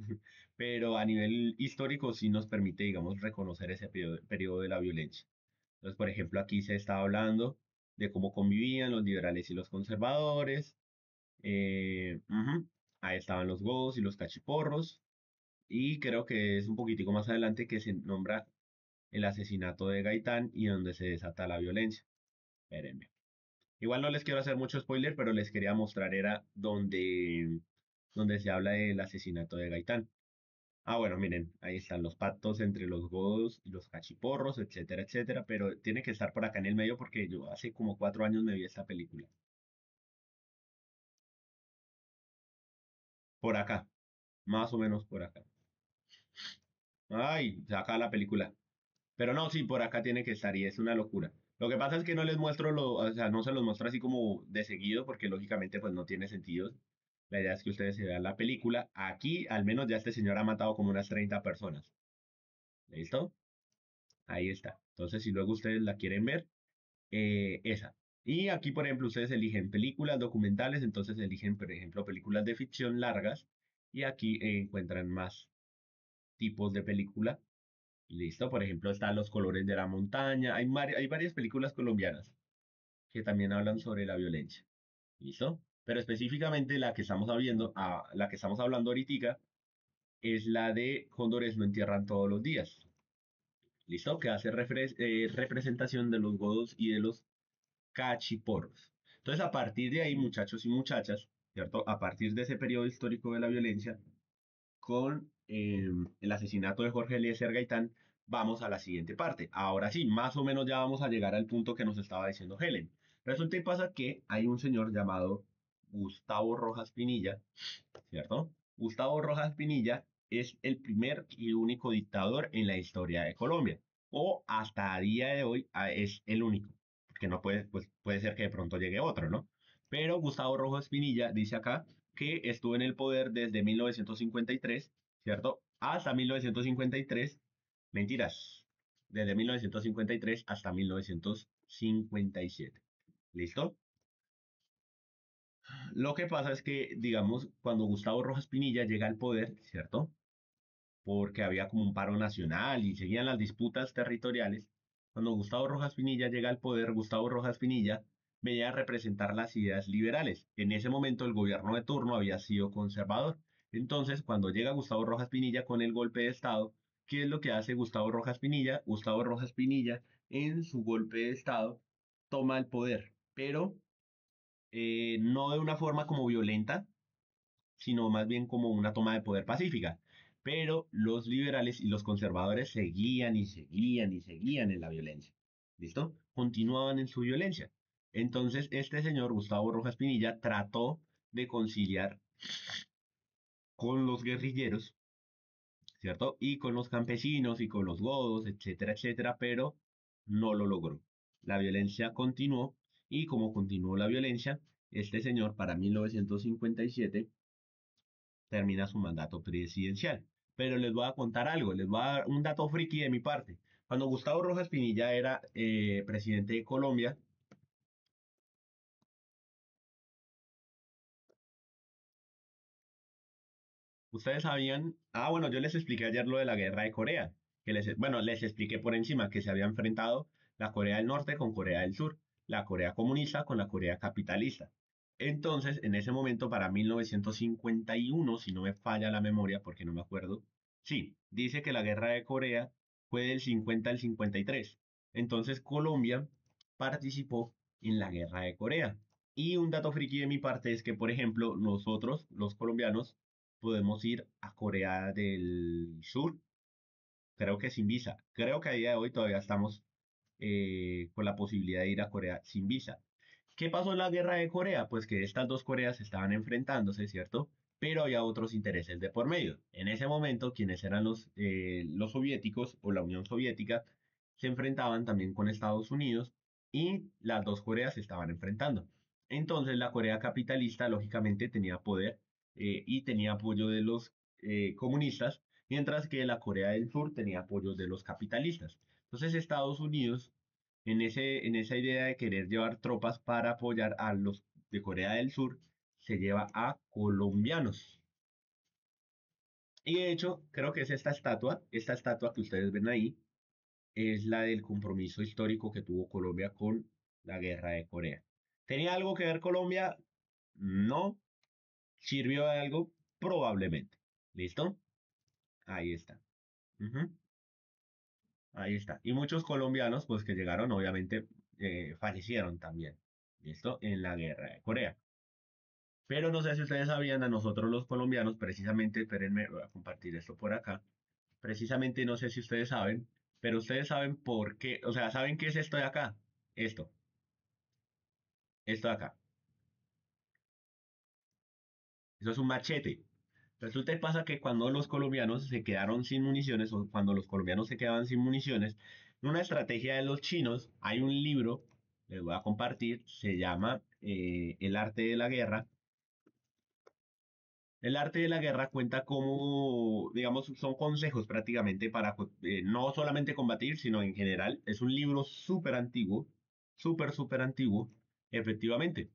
pero a nivel histórico sí nos permite, digamos, reconocer ese periodo de la violencia. Entonces, por ejemplo, aquí se está hablando de cómo convivían los liberales y los conservadores. Ujú. Ahí estaban los godos y los cachiporros. Y creo que es un poquitico más adelante que se nombra el asesinato de Gaitán y donde se desata la violencia. Espérenme. Igual no les quiero hacer mucho spoiler, pero les quería mostrar era donde se habla del asesinato de Gaitán. Ah, bueno, miren, ahí están los pactos entre los godos y los cachiporros, etcétera, etcétera, pero tiene que estar por acá en el medio porque yo hace como 4 años me vi esta película. Por acá, más o menos por acá. Ay, saca la película. Pero no, sí, por acá tiene que estar y es una locura. Lo que pasa es que no les muestro o sea, no se los muestro así como de seguido porque lógicamente pues no tiene sentido. La idea es que ustedes se vean la película. Aquí al menos ya este señor ha matado como unas 30 personas. ¿Listo? Ahí está. Entonces si luego ustedes la quieren ver, esa. Y aquí, por ejemplo, ustedes eligen películas documentales, entonces eligen, por ejemplo, películas de ficción largas y aquí encuentran más tipos de película. Listo, por ejemplo, están Los colores de la montaña. Hay varias películas colombianas que también hablan sobre la violencia. ¿Listo? Pero específicamente la que estamos hablando, la que estamos hablando ahorita es la de Cóndores no entierran todos los días. ¿Listo? Que hace representación de los godos y de los cachiporros. Entonces, a partir de ahí, muchachos y muchachas, ¿cierto? A partir de ese periodo histórico de la violencia, con el asesinato de Jorge Eliezer Gaitán, vamos a la siguiente parte. Ahora sí, más o menos ya vamos a llegar al punto que nos estaba diciendo Helen. Resulta y pasa que hay un señor llamado Gustavo Rojas Pinilla, ¿cierto? Gustavo Rojas Pinilla es el primer y único dictador en la historia de Colombia, o hasta a día de hoy es el único, porque no puede, pues puede ser que de pronto llegue otro, ¿no? Pero Gustavo Rojas Pinilla dice acá que estuvo en el poder desde 1953, ¿cierto? Hasta 1953, mentiras, desde 1953 hasta 1957. ¿Listo? Lo que pasa es que, digamos, cuando Gustavo Rojas Pinilla llega al poder, ¿cierto? Porque había como un paro nacional y seguían las disputas territoriales. Cuando Gustavo Rojas Pinilla llega al poder, Gustavo Rojas Pinilla venía a representar las ideas liberales. En ese momento el gobierno de turno había sido conservador. Entonces, cuando llega Gustavo Rojas Pinilla con el golpe de Estado, ¿qué es lo que hace Gustavo Rojas Pinilla? Gustavo Rojas Pinilla, en su golpe de Estado, toma el poder, pero no de una forma como violenta, sino más bien como una toma de poder pacífica. Pero los liberales y los conservadores seguían y seguían y seguían en la violencia. ¿Listo? Continuaban en su violencia. Entonces, este señor, Gustavo Rojas Pinilla, trató de conciliar con los guerrilleros, ¿cierto? Y con los campesinos y con los godos, etcétera, etcétera, pero no lo logró. La violencia continuó y como continuó la violencia, este señor para 1957 termina su mandato presidencial. Pero les voy a contar algo, les voy a dar un dato friki de mi parte. Cuando Gustavo Rojas Pinilla era presidente de Colombia, ustedes sabían, bueno, yo les expliqué ayer lo de la guerra de Corea, bueno, les expliqué por encima que se había enfrentado la Corea del Norte con Corea del Sur, la Corea comunista con la Corea capitalista. Entonces, en ese momento, para 1951, si no me falla la memoria, porque no me acuerdo, sí, dice que la guerra de Corea fue del 50 al 53. Entonces, Colombia participó en la guerra de Corea. Y un dato friki de mi parte es que, por ejemplo, nosotros, los colombianos, podemos ir a Corea del Sur, creo que sin visa. Creo que a día de hoy todavía estamos con la posibilidad de ir a Corea sin visa. ¿Qué pasó en la guerra de Corea? Pues que estas dos Coreas estaban enfrentándose, ¿cierto? Pero había otros intereses de por medio. En ese momento, quienes eran los soviéticos o la Unión Soviética se enfrentaban también con Estados Unidos y las dos Coreas se estaban enfrentando. Entonces la Corea capitalista lógicamente tenía poder y tenía apoyo de los comunistas, mientras que la Corea del Sur tenía apoyo de los capitalistas. Entonces Estados Unidos, en esa idea de querer llevar tropas para apoyar a los de Corea del Sur, se lleva a colombianos. Y de hecho, creo que es esta estatua que ustedes ven ahí, es la del compromiso histórico que tuvo Colombia con la guerra de Corea. ¿Tenía algo que ver Colombia? No. ¿Sirvió de algo? Probablemente. ¿Listo? Ahí está. Ujú. Ahí está. Y muchos colombianos, pues que llegaron, obviamente, fallecieron también. ¿Listo? En la guerra de Corea. Pero no sé si ustedes sabían, a nosotros los colombianos, precisamente, espérenme, voy a compartir esto por acá. Precisamente no sé si ustedes saben, pero ustedes saben por qué, o sea, ¿saben qué es esto de acá? Esto, esto de acá. Eso es un machete. Resulta y pasa que cuando los colombianos se quedaron sin municiones, o cuando los colombianos se quedaban sin municiones, una estrategia de los chinos, hay un libro, les voy a compartir, se llama El arte de la guerra. El arte de la guerra cuenta como, digamos, son consejos prácticamente para no solamente combatir, sino en general. Es un libro súper antiguo, súper antiguo, efectivamente.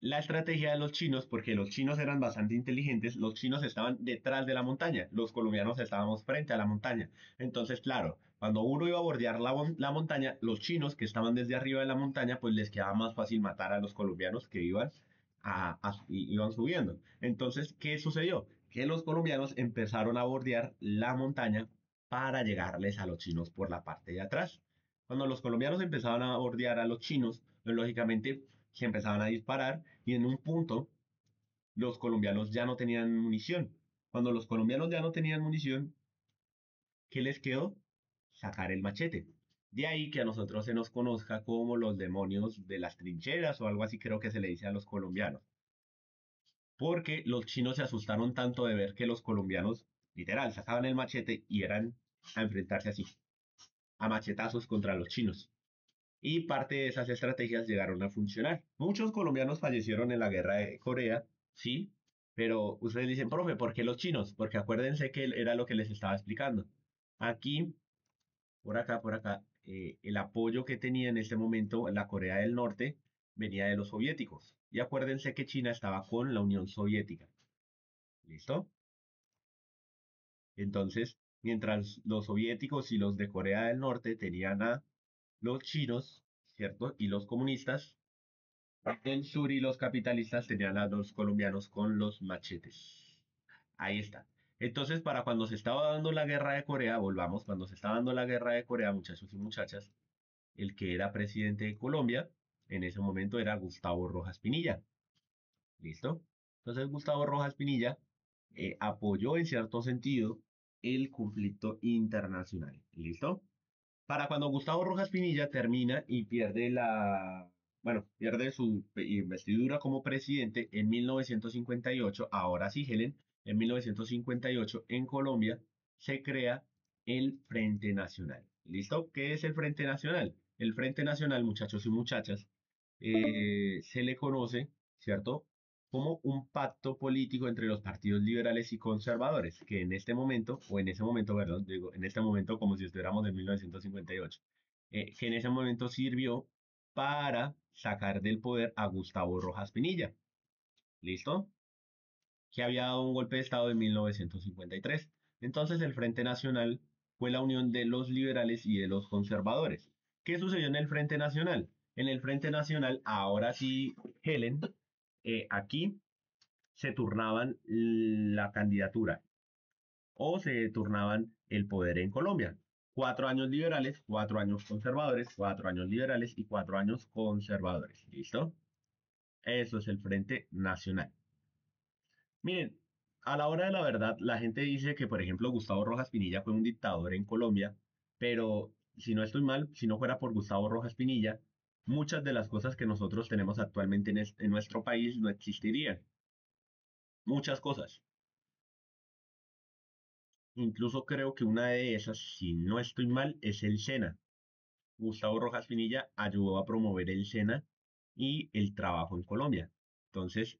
La estrategia de los chinos, porque los chinos eran bastante inteligentes, los chinos estaban detrás de la montaña, los colombianos estábamos frente a la montaña. Entonces, claro, cuando uno iba a bordear la montaña, los chinos que estaban desde arriba de la montaña, pues les quedaba más fácil matar a los colombianos que iban, iban subiendo. Entonces, ¿qué sucedió? Que los colombianos empezaron a bordear la montaña para llegarles a los chinos por la parte de atrás. Cuando los colombianos empezaban a bordear a los chinos, pues, lógicamente se empezaban a disparar y en un punto los colombianos ya no tenían munición. Cuando los colombianos ya no tenían munición, ¿qué les quedó? Sacar el machete. De ahí que a nosotros se nos conozca como los demonios de las trincheras o algo así creo que se le dice a los colombianos. Porque los chinos se asustaron tanto de ver que los colombianos, literal, sacaban el machete y eran a enfrentarse así, a machetazos contra los chinos. Y parte de esas estrategias llegaron a funcionar. Muchos colombianos fallecieron en la guerra de Corea, sí, pero ustedes dicen, profe, ¿por qué los chinos? Porque acuérdense que era lo que les estaba explicando. Aquí, por acá, el apoyo que tenía en este momento la Corea del Norte venía de los soviéticos. Y acuérdense que China estaba con la Unión Soviética. ¿Listo? Entonces, mientras los soviéticos y los de Corea del Norte tenían a los chinos, ¿cierto? Y los comunistas, el sur y los capitalistas tenían a los colombianos con los machetes. Ahí está. Entonces, para cuando se estaba dando la guerra de Corea, volvamos, cuando se estaba dando la guerra de Corea, muchachos y muchachas, el que era presidente de Colombia en ese momento era Gustavo Rojas Pinilla. ¿Listo? Entonces, Gustavo Rojas Pinilla apoyó en cierto sentido el conflicto internacional. ¿Listo? Para cuando Gustavo Rojas Pinilla termina y pierde pierde su investidura como presidente en 1958, ahora sí, Helen, en 1958 en Colombia se crea el Frente Nacional. ¿Listo? ¿Qué es el Frente Nacional? El Frente Nacional, muchachos y muchachas, se le conoce, ¿cierto? Como un pacto político entre los partidos liberales y conservadores, que en este momento, o en ese momento, perdón, digo, en este momento como si estuviéramos en 1958, que en ese momento sirvió para sacar del poder a Gustavo Rojas Pinilla. ¿Listo? Que había dado un golpe de Estado en 1953. Entonces el Frente Nacional fue la unión de los liberales y de los conservadores. ¿Qué sucedió en el Frente Nacional? En el Frente Nacional, ahora sí, Helen, aquí se turnaban la candidatura o se turnaban el poder en Colombia. 4 años liberales, 4 años conservadores, 4 años liberales y 4 años conservadores. ¿Listo? Eso es el Frente Nacional. Miren, a la hora de la verdad, la gente dice que, por ejemplo, Gustavo Rojas Pinilla fue un dictador en Colombia, pero si no estoy mal, si no fuera por Gustavo Rojas Pinilla, muchas de las cosas que nosotros tenemos actualmente en nuestro país no existirían. Muchas cosas. Incluso creo que una de esas, si no estoy mal, es el SENA. Gustavo Rojas Pinilla ayudó a promover el SENA y el trabajo en Colombia. Entonces,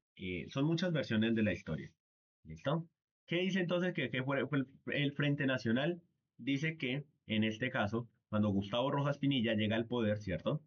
son muchas versiones de la historia. ¿Listo? ¿Qué dice entonces que fue el Frente Nacional? Dice que, en este caso, cuando Gustavo Rojas Pinilla llega al poder, ¿cierto?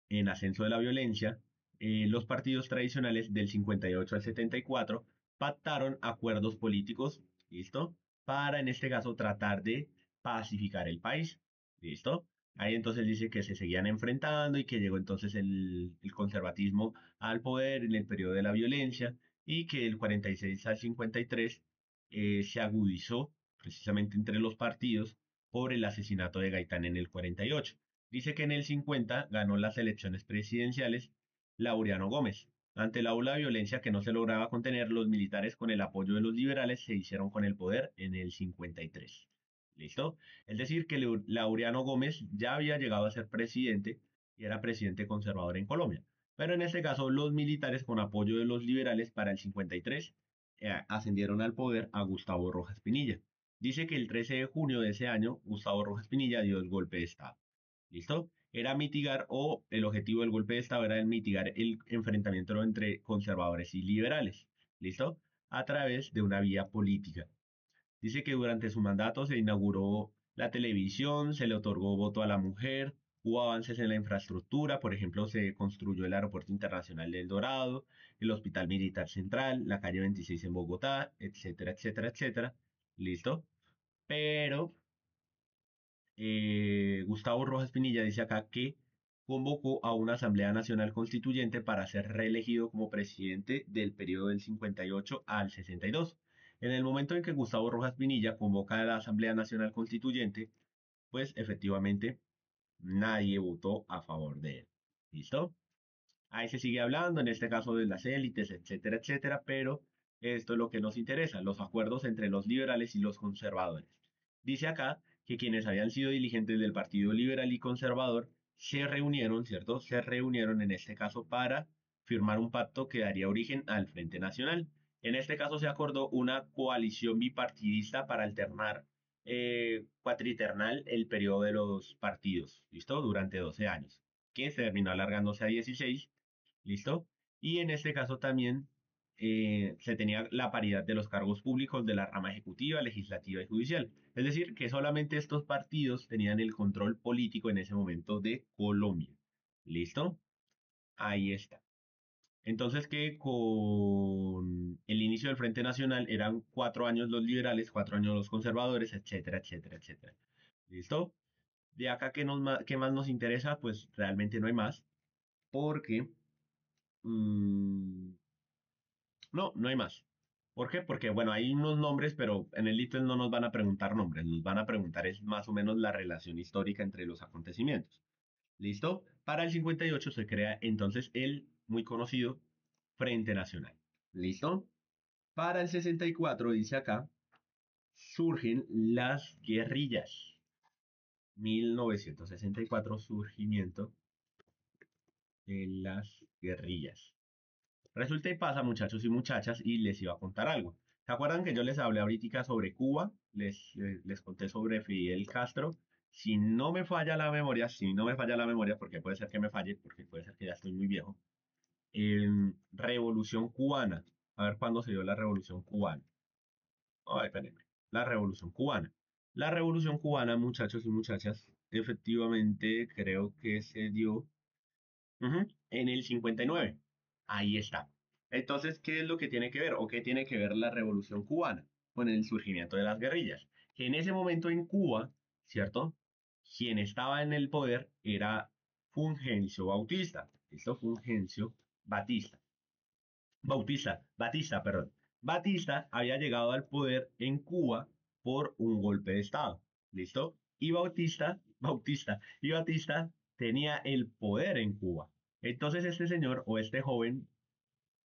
En ascenso de la violencia, los partidos tradicionales del 58 al 74 pactaron acuerdos políticos, ¿listo? Para, en este caso, tratar de pacificar el país, ¿listo? Ahí entonces dice que se seguían enfrentando y que llegó entonces el conservatismo al poder en el periodo de la violencia y que del 46 al 53 se agudizó precisamente entre los partidos por el asesinato de Gaitán en el 48. Dice que en el 50 ganó las elecciones presidenciales Laureano Gómez. Ante la ola de violencia que no se lograba contener, los militares con el apoyo de los liberales se hicieron con el poder en el 53. ¿Listo? Es decir, que Laureano Gómez ya había llegado a ser presidente y era presidente conservador en Colombia. Pero en este caso, los militares con apoyo de los liberales para el 53 ascendieron al poder a Gustavo Rojas Pinilla. Dice que el 13 de junio de ese año, Gustavo Rojas Pinilla dio el golpe de Estado. ¿Listo? Era mitigar, o el objetivo del golpe de Estado era mitigar el enfrentamiento entre conservadores y liberales. ¿Listo? A través de una vía política. Dice que durante su mandato se inauguró la televisión, se le otorgó voto a la mujer, hubo avances en la infraestructura, por ejemplo, se construyó el Aeropuerto Internacional del Dorado, el Hospital Militar Central, la calle 26 en Bogotá, etcétera, etcétera, etcétera. ¿Listo? Pero Gustavo Rojas Pinilla dice acá que convocó a una Asamblea Nacional Constituyente para ser reelegido como presidente del periodo del 58 al 62. En el momento en que Gustavo Rojas Pinilla convoca a la Asamblea Nacional Constituyente, pues efectivamente nadie votó a favor de él. ¿Listo? Ahí se sigue hablando, en este caso de las élites, etcétera, etcétera, pero esto es lo que nos interesa, los acuerdos entre los liberales y los conservadores. Dice acá que quienes habían sido dirigentes del Partido Liberal y Conservador se reunieron, ¿cierto? Se reunieron en este caso para firmar un pacto que daría origen al Frente Nacional. En este caso se acordó una coalición bipartidista para alternar cuatriternal el periodo de los partidos, ¿listo? Durante 12 años, que se terminó alargándose a 16. ¿Listo? Y en este caso también se tenía la paridad de los cargos públicos de la rama ejecutiva, legislativa y judicial. Es decir, que solamente estos partidos tenían el control político en ese momento de Colombia. ¿Listo? Ahí está. Entonces que con el inicio del Frente Nacional eran 4 años los liberales, 4 años los conservadores, etcétera, etcétera, etcétera. ¿Listo? De acá, ¿qué más nos interesa? Pues realmente no hay más, porque no, no hay más. ¿Por qué? Porque, bueno, hay unos nombres, pero en el ITES no nos van a preguntar nombres, nos van a preguntar es más o menos la relación histórica entre los acontecimientos. ¿Listo? Para el 58 se crea entonces el muy conocido Frente Nacional. ¿Listo? Para el 64, dice acá, surgen las guerrillas. 1964, surgimiento de las guerrillas. Resulta y pasa, muchachos y muchachas, y les iba a contar algo. ¿Se acuerdan que yo les hablé ahorita sobre Cuba? Les conté sobre Fidel Castro. Si no me falla la memoria, si no me falla la memoria, porque puede ser que me falle, porque puede ser que ya estoy muy viejo. Revolución cubana. A ver cuándo se dio la Revolución cubana. Ay, espérenme. La Revolución cubana. La Revolución cubana, muchachos y muchachas, efectivamente creo que se dio en el 59. Ahí está. Entonces, ¿qué es lo que tiene que ver o qué tiene que ver la Revolución cubana con el surgimiento de las guerrillas? Que en ese momento en Cuba, ¿cierto? Quien estaba en el poder era Fulgencio Bautista. Esto Fulgencio Batista. Batista, perdón. Batista había llegado al poder en Cuba por un golpe de Estado. ¿Listo? Y Batista tenía el poder en Cuba. Entonces este señor o este joven,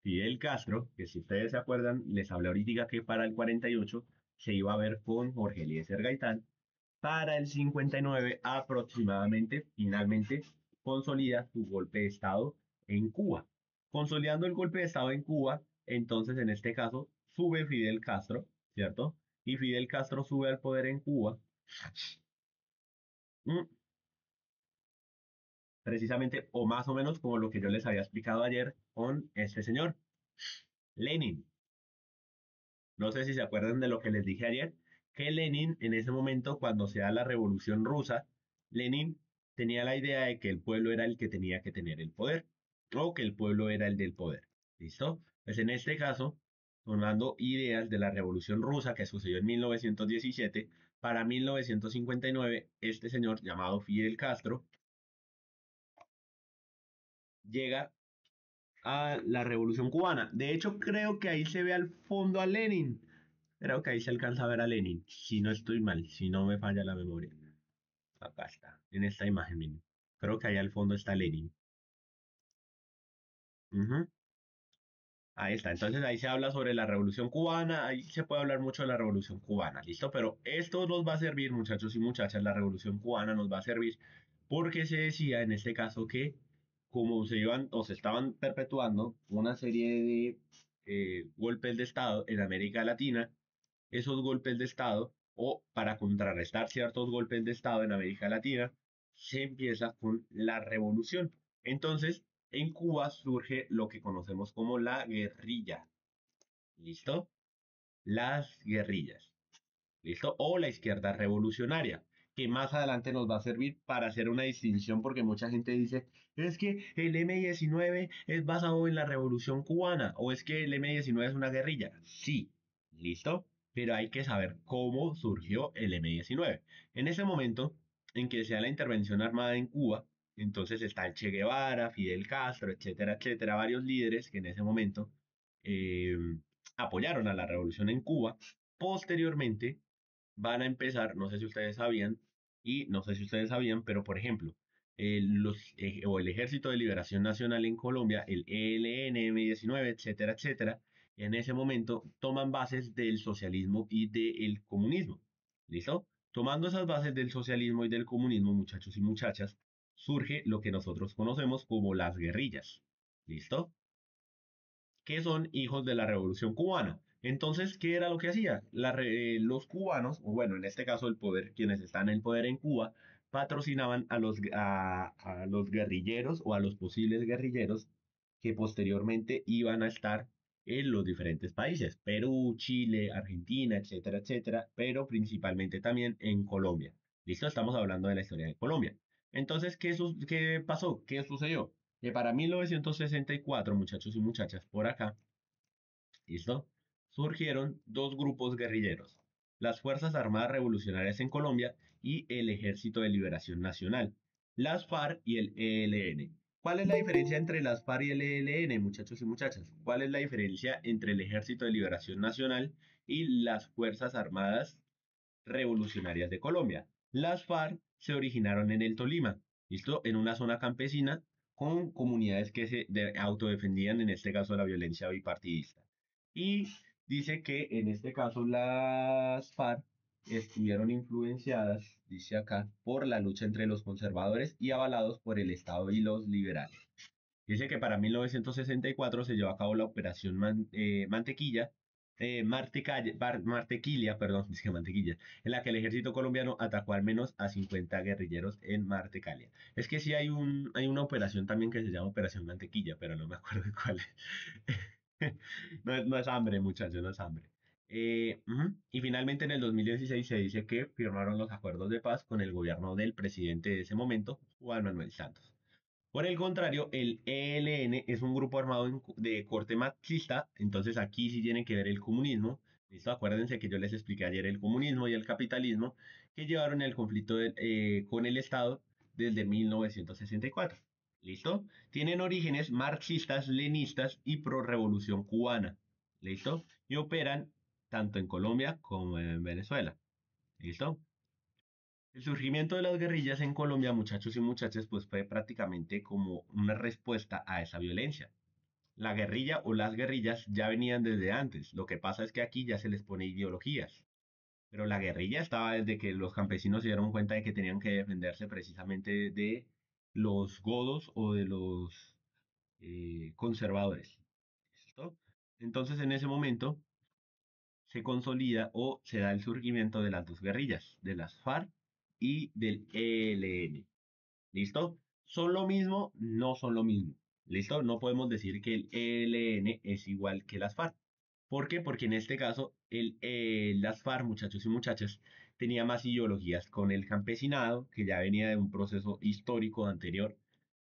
Fidel Castro, que si ustedes se acuerdan, les hablé ahorita que para el 48 se iba a ver con Jorge Eliezer Gaitán, para el 59 aproximadamente, finalmente, consolida su golpe de Estado en Cuba. Consolidando el golpe de Estado en Cuba, entonces en este caso sube Fidel Castro, ¿cierto? Y Fidel Castro sube al poder en Cuba, mm, precisamente, o más o menos como lo que yo les había explicado ayer con este señor, Lenin. No sé si se acuerdan de lo que les dije ayer, que Lenin en ese momento, cuando se da la Revolución Rusa, Lenin tenía la idea de que el pueblo era el que tenía que tener el poder, o que el pueblo era el del poder. ¿Listo? Pues en este caso, tomando ideas de la Revolución Rusa que sucedió en 1917, para 1959, este señor llamado Fidel Castro llega a la Revolución Cubana. De hecho, creo que ahí se ve al fondo a Lenin. Creo que ahí se alcanza a ver a Lenin, si no estoy mal, si no me falla la memoria. Acá está, en esta imagen, miren. Creo que ahí al fondo está Lenin. Ujú. Ahí está. Entonces ahí se habla sobre la Revolución Cubana, ahí se puede hablar mucho de la Revolución Cubana, ¿listo? Pero esto nos va a servir, muchachos y muchachas, la Revolución Cubana nos va a servir porque se decía en este caso que como se iban o se estaban perpetuando una serie de golpes de Estado en América Latina, esos golpes de Estado o para contrarrestar ciertos golpes de Estado en América Latina, se empieza con la revolución. Entonces, en Cuba surge lo que conocemos como la guerrilla. ¿Listo? Las guerrillas. ¿Listo? O la izquierda revolucionaria, que más adelante nos va a servir para hacer una distinción porque mucha gente dice, es que el M-19 es basado en la revolución cubana o es que el M-19 es una guerrilla. Sí, ¿listo? Pero hay que saber cómo surgió el M-19. En ese momento en que se da la intervención armada en Cuba, entonces está el Che Guevara, Fidel Castro, etcétera, etcétera, varios líderes que en ese momento eh, apoyaron a la revolución en Cuba. Posteriormente, van a empezar, no sé si ustedes sabían, y no sé si ustedes sabían, pero por ejemplo, o el Ejército de Liberación Nacional en Colombia, el ELN, M-19, etcétera, etcétera, en ese momento toman bases del socialismo y del comunismo. ¿Listo? Tomando esas bases del socialismo y del comunismo, muchachos y muchachas, surge lo que nosotros conocemos como las guerrillas. ¿Listo? Que son hijos de la Revolución Cubana. Entonces, ¿qué era lo que hacía? Los cubanos, o bueno, en este caso el poder, quienes están en el poder en Cuba, patrocinaban a los guerrilleros o a los posibles guerrilleros que posteriormente iban a estar en los diferentes países, Perú, Chile, Argentina, etcétera, etcétera, pero principalmente también en Colombia. ¿Listo? Estamos hablando de la historia de Colombia. Entonces, ¿qué pasó? ¿Qué sucedió? Que para 1964, muchachos y muchachas, por acá, ¿listo? Surgieron dos grupos guerrilleros, las Fuerzas Armadas Revolucionarias en Colombia y el Ejército de Liberación Nacional, las FARC y el ELN. ¿Cuál es la diferencia entre las FARC y el ELN, muchachos y muchachas? ¿Cuál es la diferencia entre el Ejército de Liberación Nacional y las Fuerzas Armadas Revolucionarias de Colombia? Las FARC se originaron en el Tolima, ¿listo? En una zona campesina con comunidades que se autodefendían, en este caso, de la violencia bipartidista. Y dice que en este caso las FARC estuvieron influenciadas, dice acá, por la lucha entre los conservadores y avalados por el Estado y los liberales. Dice que para 1964 se llevó a cabo la operación Mantequilla, Martequilia, perdón, dice Mantequilla, en la que el ejército colombiano atacó al menos a 50 guerrilleros en Martecalia. Es que sí hay una operación también que se llama Operación Mantequilla, pero no me acuerdo de cuál es. No es hambre, muchachos, no es hambre. Y finalmente en el 2016 se dice que firmaron los acuerdos de paz con el gobierno del presidente de ese momento, Juan Manuel Santos. Por el contrario, el ELN es un grupo armado de corte marxista, entonces aquí sí tiene que ver el comunismo. ¿Listo? Acuérdense que yo les expliqué ayer el comunismo y el capitalismo que llevaron el conflicto con el Estado desde 1964. ¿Listo? Tienen orígenes marxistas, lenistas y pro-revolución cubana. ¿Listo? Y operan tanto en Colombia como en Venezuela. ¿Listo? El surgimiento de las guerrillas en Colombia, muchachos y muchachas, pues fue prácticamente como una respuesta a esa violencia. La guerrilla o las guerrillas ya venían desde antes. Lo que pasa es que aquí ya se les pone ideologías. Pero la guerrilla estaba desde que los campesinos se dieron cuenta de que tenían que defenderse precisamente de los godos o de los conservadores. ¿Listo? Entonces en ese momento se consolida o se da el surgimiento de las dos guerrillas, de las FARC y del ELN. ¿Listo? ¿Son lo mismo? No son lo mismo. ¿Listo? No podemos decir que el ELN es igual que las FARC. ¿Por qué? Porque en este caso, las FARC, muchachos y muchachas, tenía más ideologías con el campesinado, que ya venía de un proceso histórico anterior,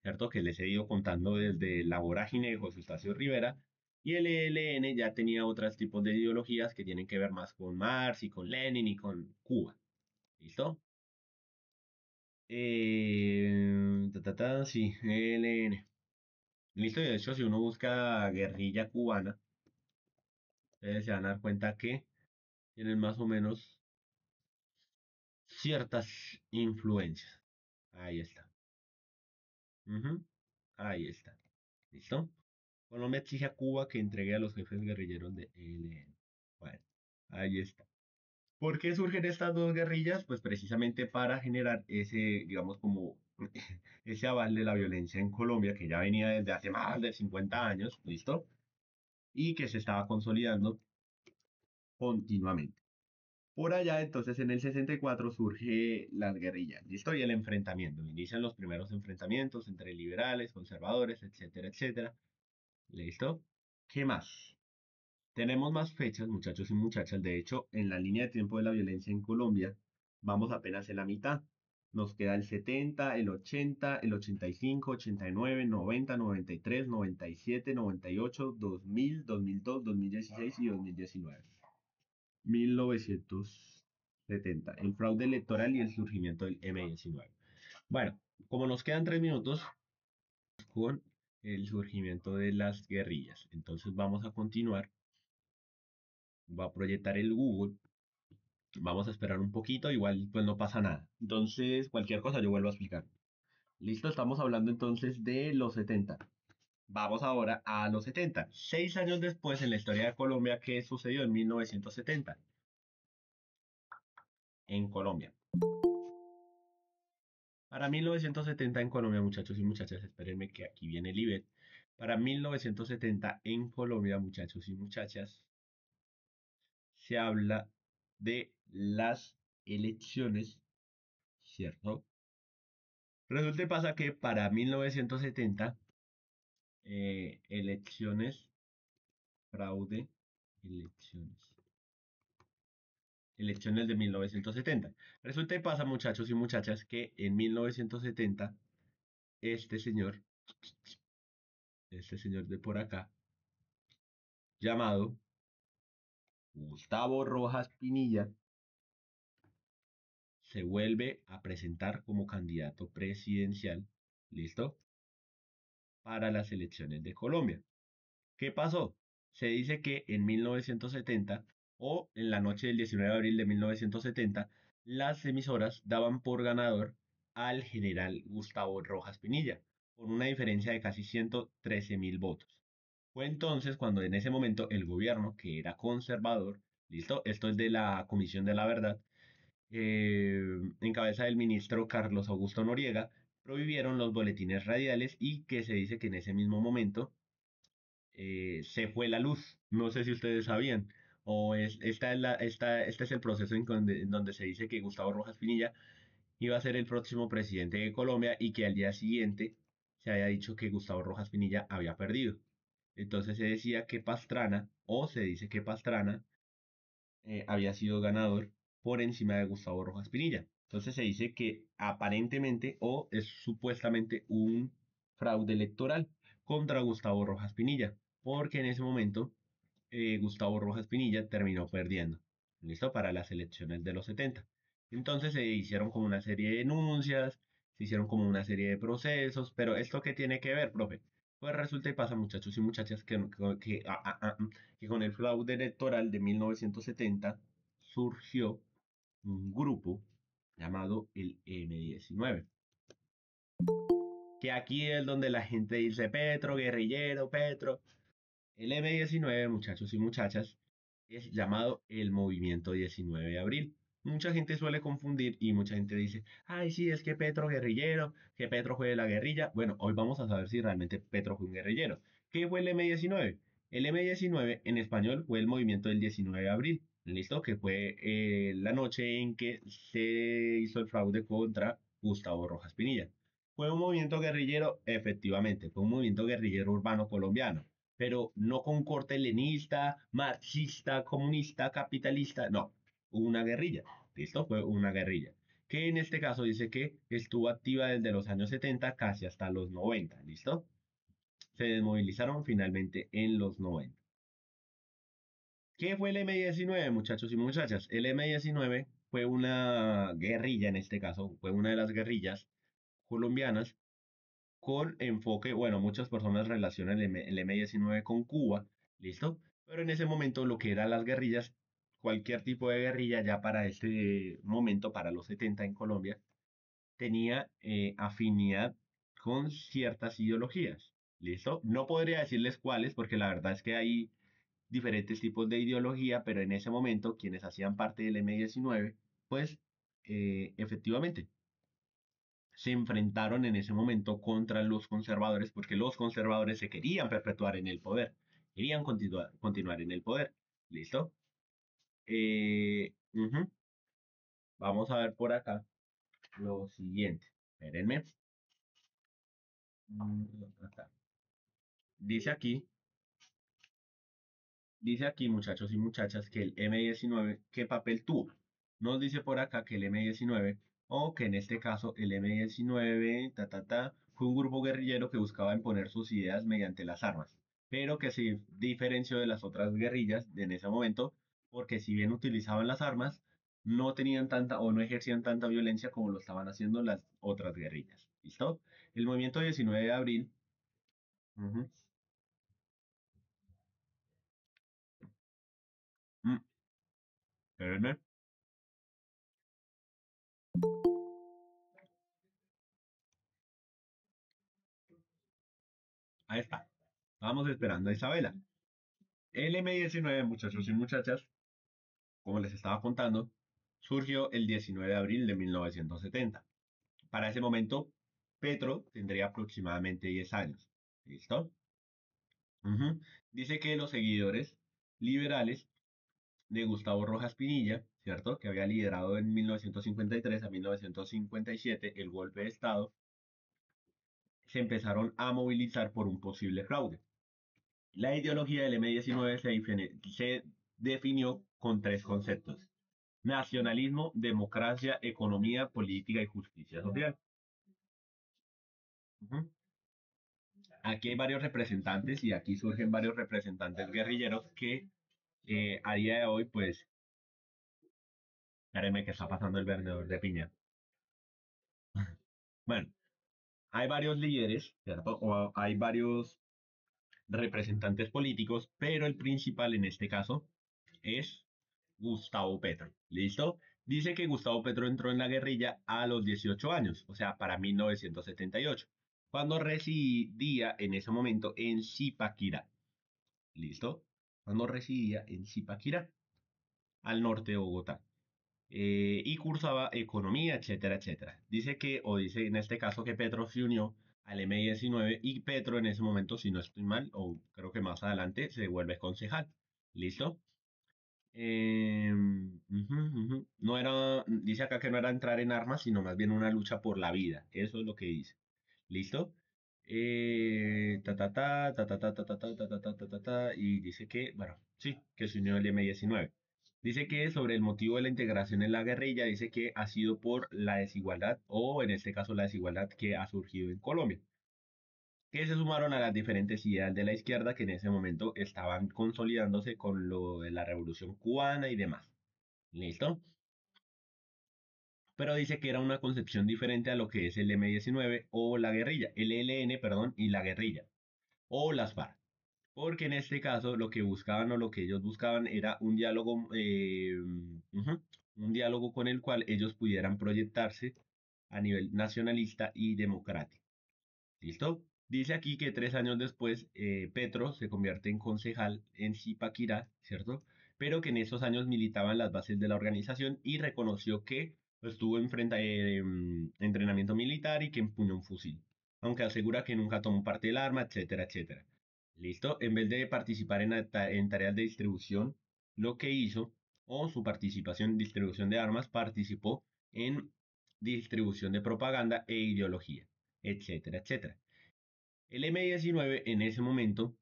¿cierto? Que les he ido contando desde la vorágine de José Eustacio Rivera. Y el ELN ya tenía otros tipos de ideologías que tienen que ver más con Marx y con Lenin y con Cuba. ¿Listo? Sí, ELN. Listo, y de hecho, si uno busca guerrilla cubana, ustedes se van a dar cuenta que tienen más o menos ciertas influencias. Ahí está. Ujú, ahí está. ¿Listo? Colombia exige a Cuba que entregue a los jefes guerrilleros de ELN. Bueno, ahí está. ¿Por qué surgen estas dos guerrillas? Pues precisamente para generar ese, digamos, como ese aval de la violencia en Colombia que ya venía desde hace más de 50 años, ¿listo? Y que se estaba consolidando continuamente. Por allá, entonces, en el 64 surge las guerrillas, ¿listo? Y el enfrentamiento. Inician los primeros enfrentamientos entre liberales, conservadores, etcétera, etcétera. ¿Listo? ¿Qué más? Tenemos más fechas, muchachos y muchachas. De hecho, en la línea de tiempo de la violencia en Colombia, vamos apenas en la mitad. Nos queda el 70, el 80, el 85, 89, 90, 93, 97, 98, 2000, 2002, 2016 y 2019. 1970. El fraude electoral y el surgimiento del M-19. Bueno, como nos quedan 3 minutos con el surgimiento de las guerrillas, entonces vamos a continuar. Va a proyectar el Google. Vamos a esperar un poquito, igual pues no pasa nada. Entonces, cualquier cosa yo vuelvo a explicar. Listo, estamos hablando entonces de los 70. Vamos ahora a los 70. 6 años después en la historia de Colombia, ¿qué sucedió en 1970? En Colombia. Para 1970 en Colombia, muchachos y muchachas, espérenme que aquí viene el IBET. Para 1970 en Colombia, muchachos y muchachas, se habla de las elecciones, ¿cierto? Resulta y pasa que para 1970, elecciones, fraude, elecciones, elecciones de 1970. Resulta y pasa, muchachos y muchachas, que en 1970, este señor, este señor de por acá, llamado Gustavo Rojas Pinilla, se vuelve a presentar como candidato presidencial, ¿listo? Para las elecciones de Colombia. ¿Qué pasó? Se dice que en 1970 o en la noche del 19 de abril de 1970, las emisoras daban por ganador al general Gustavo Rojas Pinilla, con una diferencia de casi 113.000 votos. Fue entonces cuando en ese momento el gobierno, que era conservador, listo, esto es de la Comisión de la Verdad, en cabeza del ministro Carlos Augusto Noriega, prohibieron los boletines radiales y que se dice que en ese mismo momento se fue la luz. No sé si ustedes sabían. Este es el proceso en donde se dice que Gustavo Rojas Pinilla iba a ser el próximo presidente de Colombia y que al día siguiente se había dicho que Gustavo Rojas Pinilla había perdido. Entonces se decía que Pastrana, o se dice que Pastrana, había sido ganador por encima de Gustavo Rojas Pinilla. Entonces se dice que aparentemente o es supuestamente un fraude electoral contra Gustavo Rojas Pinilla, porque en ese momento Gustavo Rojas Pinilla terminó perdiendo, ¿listo? Para las elecciones de los 70. Entonces se hicieron como una serie de denuncias, se hicieron como una serie de procesos, pero ¿esto qué tiene que ver, profe? Pues resulta y pasa, muchachos y muchachas, que con el fraude electoral de 1970 surgió un grupo llamado el M-19. Que aquí es donde la gente dice Petro, guerrillero, Petro. El M-19, muchachos y muchachas, es llamado el Movimiento 19 de Abril. Mucha gente suele confundir y mucha gente dice, ay, sí, es que Petro guerrillero, que Petro fue de la guerrilla. Bueno, hoy vamos a saber si realmente Petro fue un guerrillero. ¿Qué fue el M-19? El M-19 en español fue el movimiento del 19 de abril, ¿listo? Que fue la noche en que se hizo el fraude contra Gustavo Rojas Pinilla. ¿Fue un movimiento guerrillero? Efectivamente, fue un movimiento guerrillero urbano colombiano, pero no con corte leninista, marxista, comunista, capitalista, no, una guerrilla. ¿Listo? Fue una guerrilla. Que en este caso dice que estuvo activa desde los años 70 casi hasta los 90. ¿Listo? Se desmovilizaron finalmente en los 90. ¿Qué fue el M-19, muchachos y muchachas? El M-19 fue una guerrilla, en este caso, fue una de las guerrillas colombianas con enfoque, bueno, muchas personas relacionan el M-19 con Cuba, ¿listo? Pero en ese momento lo que eran las guerrillas, cualquier tipo de guerrilla ya para este momento, para los 70 en Colombia, tenía afinidad con ciertas ideologías, ¿Listo? No podría decirles cuáles porque la verdad es que hay diferentes tipos de ideología, pero en ese momento quienes hacían parte del M-19, pues efectivamente se enfrentaron en ese momento contra los conservadores porque los conservadores se querían perpetuar en el poder, querían continuar en el poder. ¿Listo? Ujú. Vamos a ver por acá lo siguiente. Espérenme. Acá. Dice aquí, dice aquí, muchachos y muchachas, que el M-19, ¿qué papel tuvo? Nos dice por acá que el M-19, o que en este caso el M-19, fue un grupo guerrillero que buscaba imponer sus ideas mediante las armas, pero que se diferenció de las otras guerrillas en ese momento, porque si bien utilizaban las armas, no tenían tanta o no ejercían tanta violencia como lo estaban haciendo las otras guerrillas. ¿Listo? El movimiento 19 de abril, ujú, mm, espérenme, ahí está. Vamos esperando a Isabela. El M-19, muchachos y muchachas, como les estaba contando, surgió el 19 de abril de 1970. Para ese momento, Petro tendría aproximadamente 10 años. ¿Listo? Ujú. Dice que los seguidores liberales de Gustavo Rojas Pinilla, ¿cierto? Que había liderado en 1953 a 1957 el golpe de Estado, se empezaron a movilizar por un posible fraude. La ideología del M-19 se definió con tres conceptos: nacionalismo, democracia, economía, política y justicia social. Ujú. Aquí hay varios representantes y aquí surgen varios representantes guerrilleros que a día de hoy, pues, espérenme que está pasando el vendedor de piña. Bueno, hay varios líderes, ¿cierto? O hay varios representantes políticos, pero el principal en este caso es Gustavo Petro. ¿Listo? Dice que Gustavo Petro entró en la guerrilla a los 18 años, o sea, para 1978, cuando residía en ese momento en Zipaquirá. ¿Listo? Cuando residía en Zipaquirá, al norte de Bogotá. Y cursaba economía, etcétera, etcétera. Dice que, o dice en este caso, que Petro se unió al M-19 y Petro en ese momento, si no estoy mal, o creo que más adelante, se vuelve concejal. ¿Listo? Ujú, ujú. No era, dice acá que no era entrar en armas, sino más bien una lucha por la vida. Eso es lo que dice. ¿Listo? Ta, ta, ta, ta, ta, ta, ta, ta, ta, ta, ta, ta, ta, ta, ta, y dice que, bueno, sí, que se unió el M-19. Dice que sobre el motivo de la integración en la guerrilla, dice que ha sido por la desigualdad, o en este caso la desigualdad que ha surgido en Colombia, que se sumaron a las diferentes ideas de la izquierda que en ese momento estaban consolidándose con lo de la revolución cubana y demás. ¿Listo? Pero dice que era una concepción diferente a lo que es el M-19 o la guerrilla, el ELN, perdón, y la guerrilla, o las FARC. Porque en este caso lo que buscaban o lo que ellos buscaban era un diálogo, un diálogo con el cual ellos pudieran proyectarse a nivel nacionalista y democrático. ¿Listo? Dice aquí que 3 años después Petro se convierte en concejal en Zipaquirá, ¿cierto? Pero que en esos años militaba en las bases de la organización y reconoció que estuvo en entrenamiento militar y que empuñó un fusil, aunque asegura que nunca tomó parte del arma, etcétera, etcétera. ¿Listo? En vez de participar en tareas de distribución, lo que hizo, o su participación en distribución de armas, participó en distribución de propaganda e ideología, etcétera, etcétera. El M-19 en ese momento,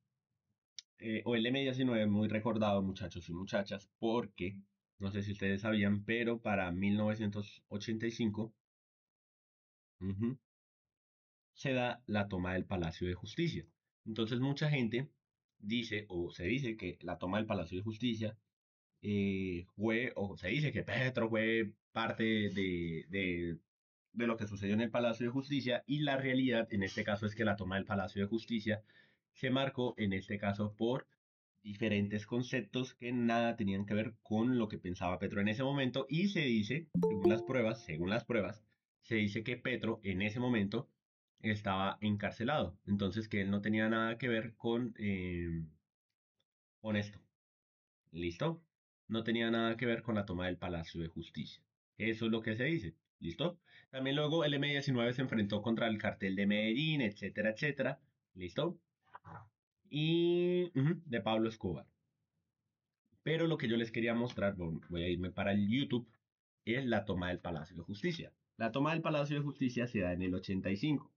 o el M-19 muy recordado, muchachos y muchachas, porque, no sé si ustedes sabían, pero para 1985 ujú, se da la toma del Palacio de Justicia. Entonces mucha gente dice, o se dice que la toma del Palacio de Justicia fue, o se dice que Petro fue parte de lo que sucedió en el Palacio de Justicia, y la realidad en este caso es que la toma del Palacio de Justicia se marcó en este caso por diferentes conceptos que nada tenían que ver con lo que pensaba Petro en ese momento, y se dice, según las pruebas, se dice que Petro en ese momento estaba encarcelado. Entonces que él no tenía nada que ver con esto. ¿Listo? No tenía nada que ver con la toma del Palacio de Justicia. Eso es lo que se dice. ¿Listo? También luego el M-19 se enfrentó contra el cartel de Medellín, etcétera, etcétera. ¿Listo? Y de Pablo Escobar. Pero lo que yo les quería mostrar, voy a irme para el YouTube, es la toma del Palacio de Justicia. La toma del Palacio de Justicia se da en el 85.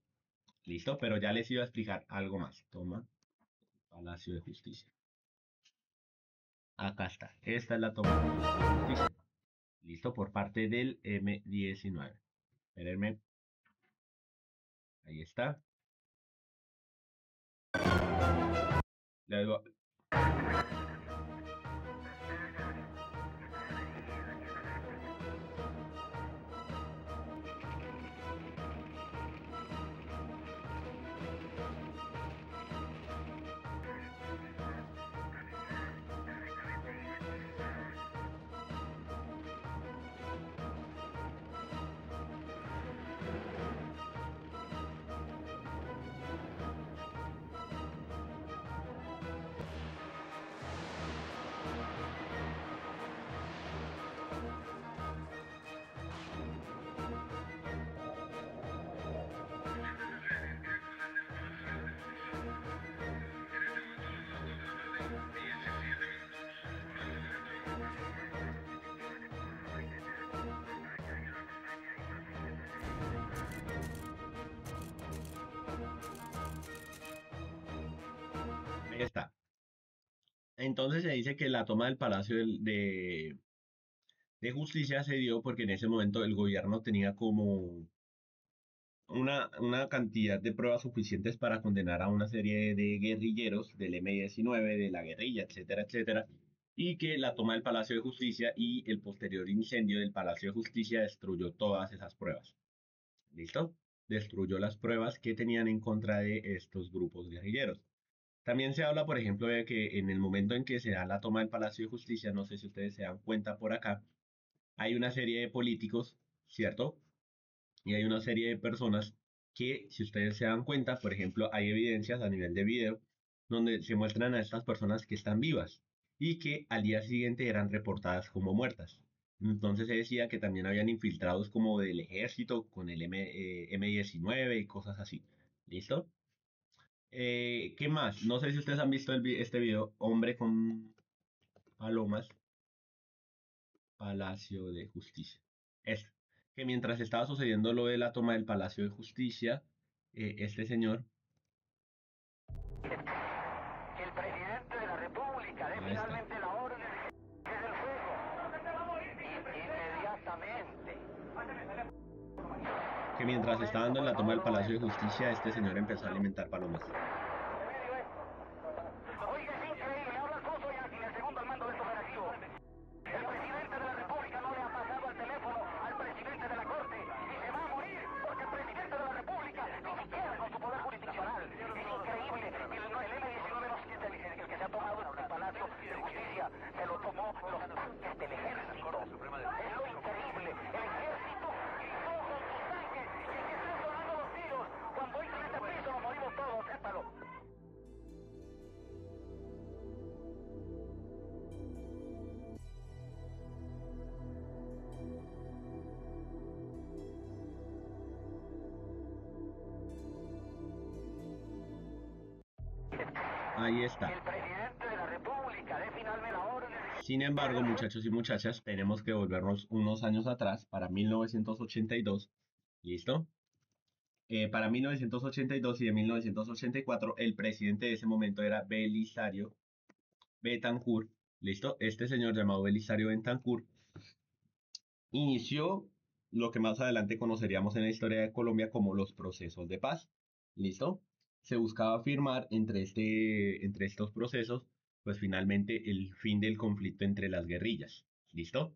¿Listo? Pero ya les iba a explicar algo más. Toma Palacio de Justicia. Acá está. Esta es la toma del Palacio de Justicia. ¿Listo? Por parte del M-19. Espérenme. Ahí está. Le digo, ahí está. Entonces se dice que la toma del Palacio de Justicia se dio porque en ese momento el gobierno tenía como una cantidad de pruebas suficientes para condenar a una serie de guerrilleros del M-19, de la guerrilla, etcétera, etcétera, y que la toma del Palacio de Justicia y el posterior incendio del Palacio de Justicia destruyó todas esas pruebas. ¿Listo? Destruyó las pruebas que tenían en contra de estos grupos guerrilleros. También se habla, por ejemplo, de que en el momento en que se da la toma del Palacio de Justicia, no sé si ustedes se dan cuenta por acá, hay una serie de políticos, ¿cierto? Y hay una serie de personas que, si ustedes se dan cuenta, por ejemplo, hay evidencias a nivel de video donde se muestran a estas personas que están vivas y que al día siguiente eran reportadas como muertas. Entonces se decía que también habían infiltrados como del ejército con el M19 y cosas así. ¿Listo? ¿Qué más? No sé si ustedes han visto este video, Hombre con Palomas, Palacio de Justicia. Es que mientras estaba sucediendo lo de la toma del Palacio de Justicia, este señor, El presidente de la República dé ahí está, finalmente la orden de cese del fuego. Inmediatamente. que Un mientras estaba momento, dando por la toma favor, del un Palacio de momento. Justicia, este señor empezó a alimentar palomas. Remedio esto. Oiga, es increíble. Habla Alfonso Yáñez, el segundo al mando de este operativo. El presidente de la República no le ha pasado el teléfono al presidente de la Corte y se va a morir porque el presidente de la República ni siquiera con su poder jurisdiccional. Es increíble. El M-19 no siente el que se ha tomado el Palacio de Justicia. Se lo tomó los tanques del ejército. Es lo increíble. El ejército gritó con sus tanques y que están sonando los tiros. Cuando entren en este piso nos morimos todos, sépalo. Ahí está. El presidente de la República dé finalmente la orden de Sin embargo, muchachos y muchachas, tenemos que volvernos unos años atrás, para 1982. ¿Listo? Para 1982 y de 1984, el presidente de ese momento era Belisario Betancourt. ¿Listo? Este señor llamado Belisario Betancourt inició lo que más adelante conoceríamos en la historia de Colombia como los procesos de paz. ¿Listo? Se buscaba firmar entre estos procesos, pues finalmente el fin del conflicto entre las guerrillas. ¿Listo?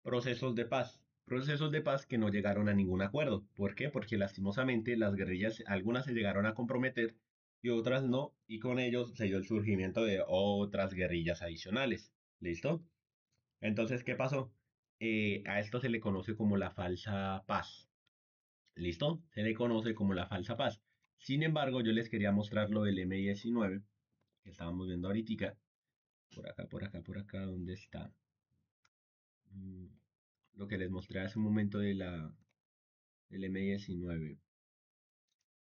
Procesos de paz. Procesos de paz que no llegaron a ningún acuerdo. ¿Por qué? Porque lastimosamente las guerrillas, algunas se llegaron a comprometer y otras no, y con ellos se dio el surgimiento de otras guerrillas adicionales. ¿Listo? Entonces, ¿qué pasó? A esto se le conoce como la falsa paz. ¿Listo? Se le conoce como la falsa paz. Sin embargo, yo les quería mostrar lo del M-19 que estábamos viendo ahorita. Por acá, ¿dónde está? Mm, Lo que les mostré hace un momento del M-19.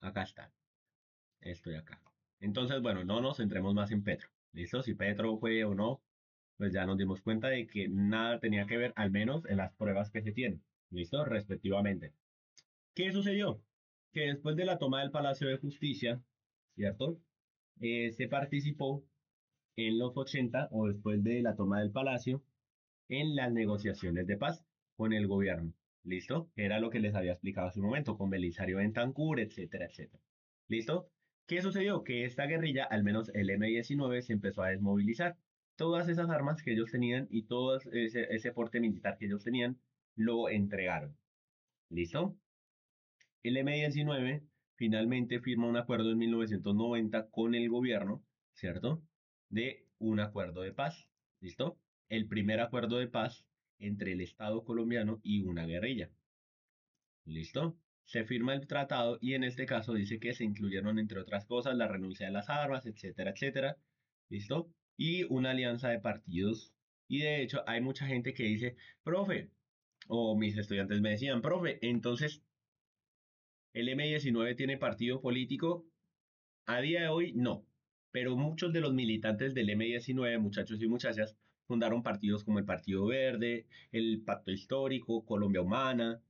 Acá está. Estoy acá. Entonces, bueno, no nos centremos más en Petro. ¿Listo? Si Petro fue o no, pues ya nos dimos cuenta de que nada tenía que ver, al menos en las pruebas que se tienen. ¿Listo? Respectivamente. ¿Qué sucedió? Que después de la toma del Palacio de Justicia, ¿cierto? Se participó en los 80 o después de la toma del Palacio en las negociaciones de paz con el gobierno. ¿Listo? Era lo que les había explicado hace un momento con Belisario Bentancur, etcétera, etcétera. ¿Listo? ¿Qué sucedió? Que esta guerrilla, al menos el M-19, se empezó a desmovilizar. Todas esas armas que ellos tenían y todo ese porte militar que ellos tenían, lo entregaron. ¿Listo? El M-19 finalmente firma un acuerdo en 1990 con el gobierno, ¿cierto? De un acuerdo de paz, ¿listo? El primer acuerdo de paz entre el Estado colombiano y una guerrilla, ¿listo? Se firma el tratado y en este caso dice que se incluyeron, entre otras cosas, la renuncia de las armas, etcétera, etcétera, ¿listo? Y una alianza de partidos. Y de hecho hay mucha gente que dice, profe, o mis estudiantes me decían, profe, entonces el M-19 tiene partido político. A día de hoy, no. Pero muchos de los militantes del M-19, muchachos y muchachas, fundaron partidos como el Partido Verde, el Pacto Histórico, Colombia Humana,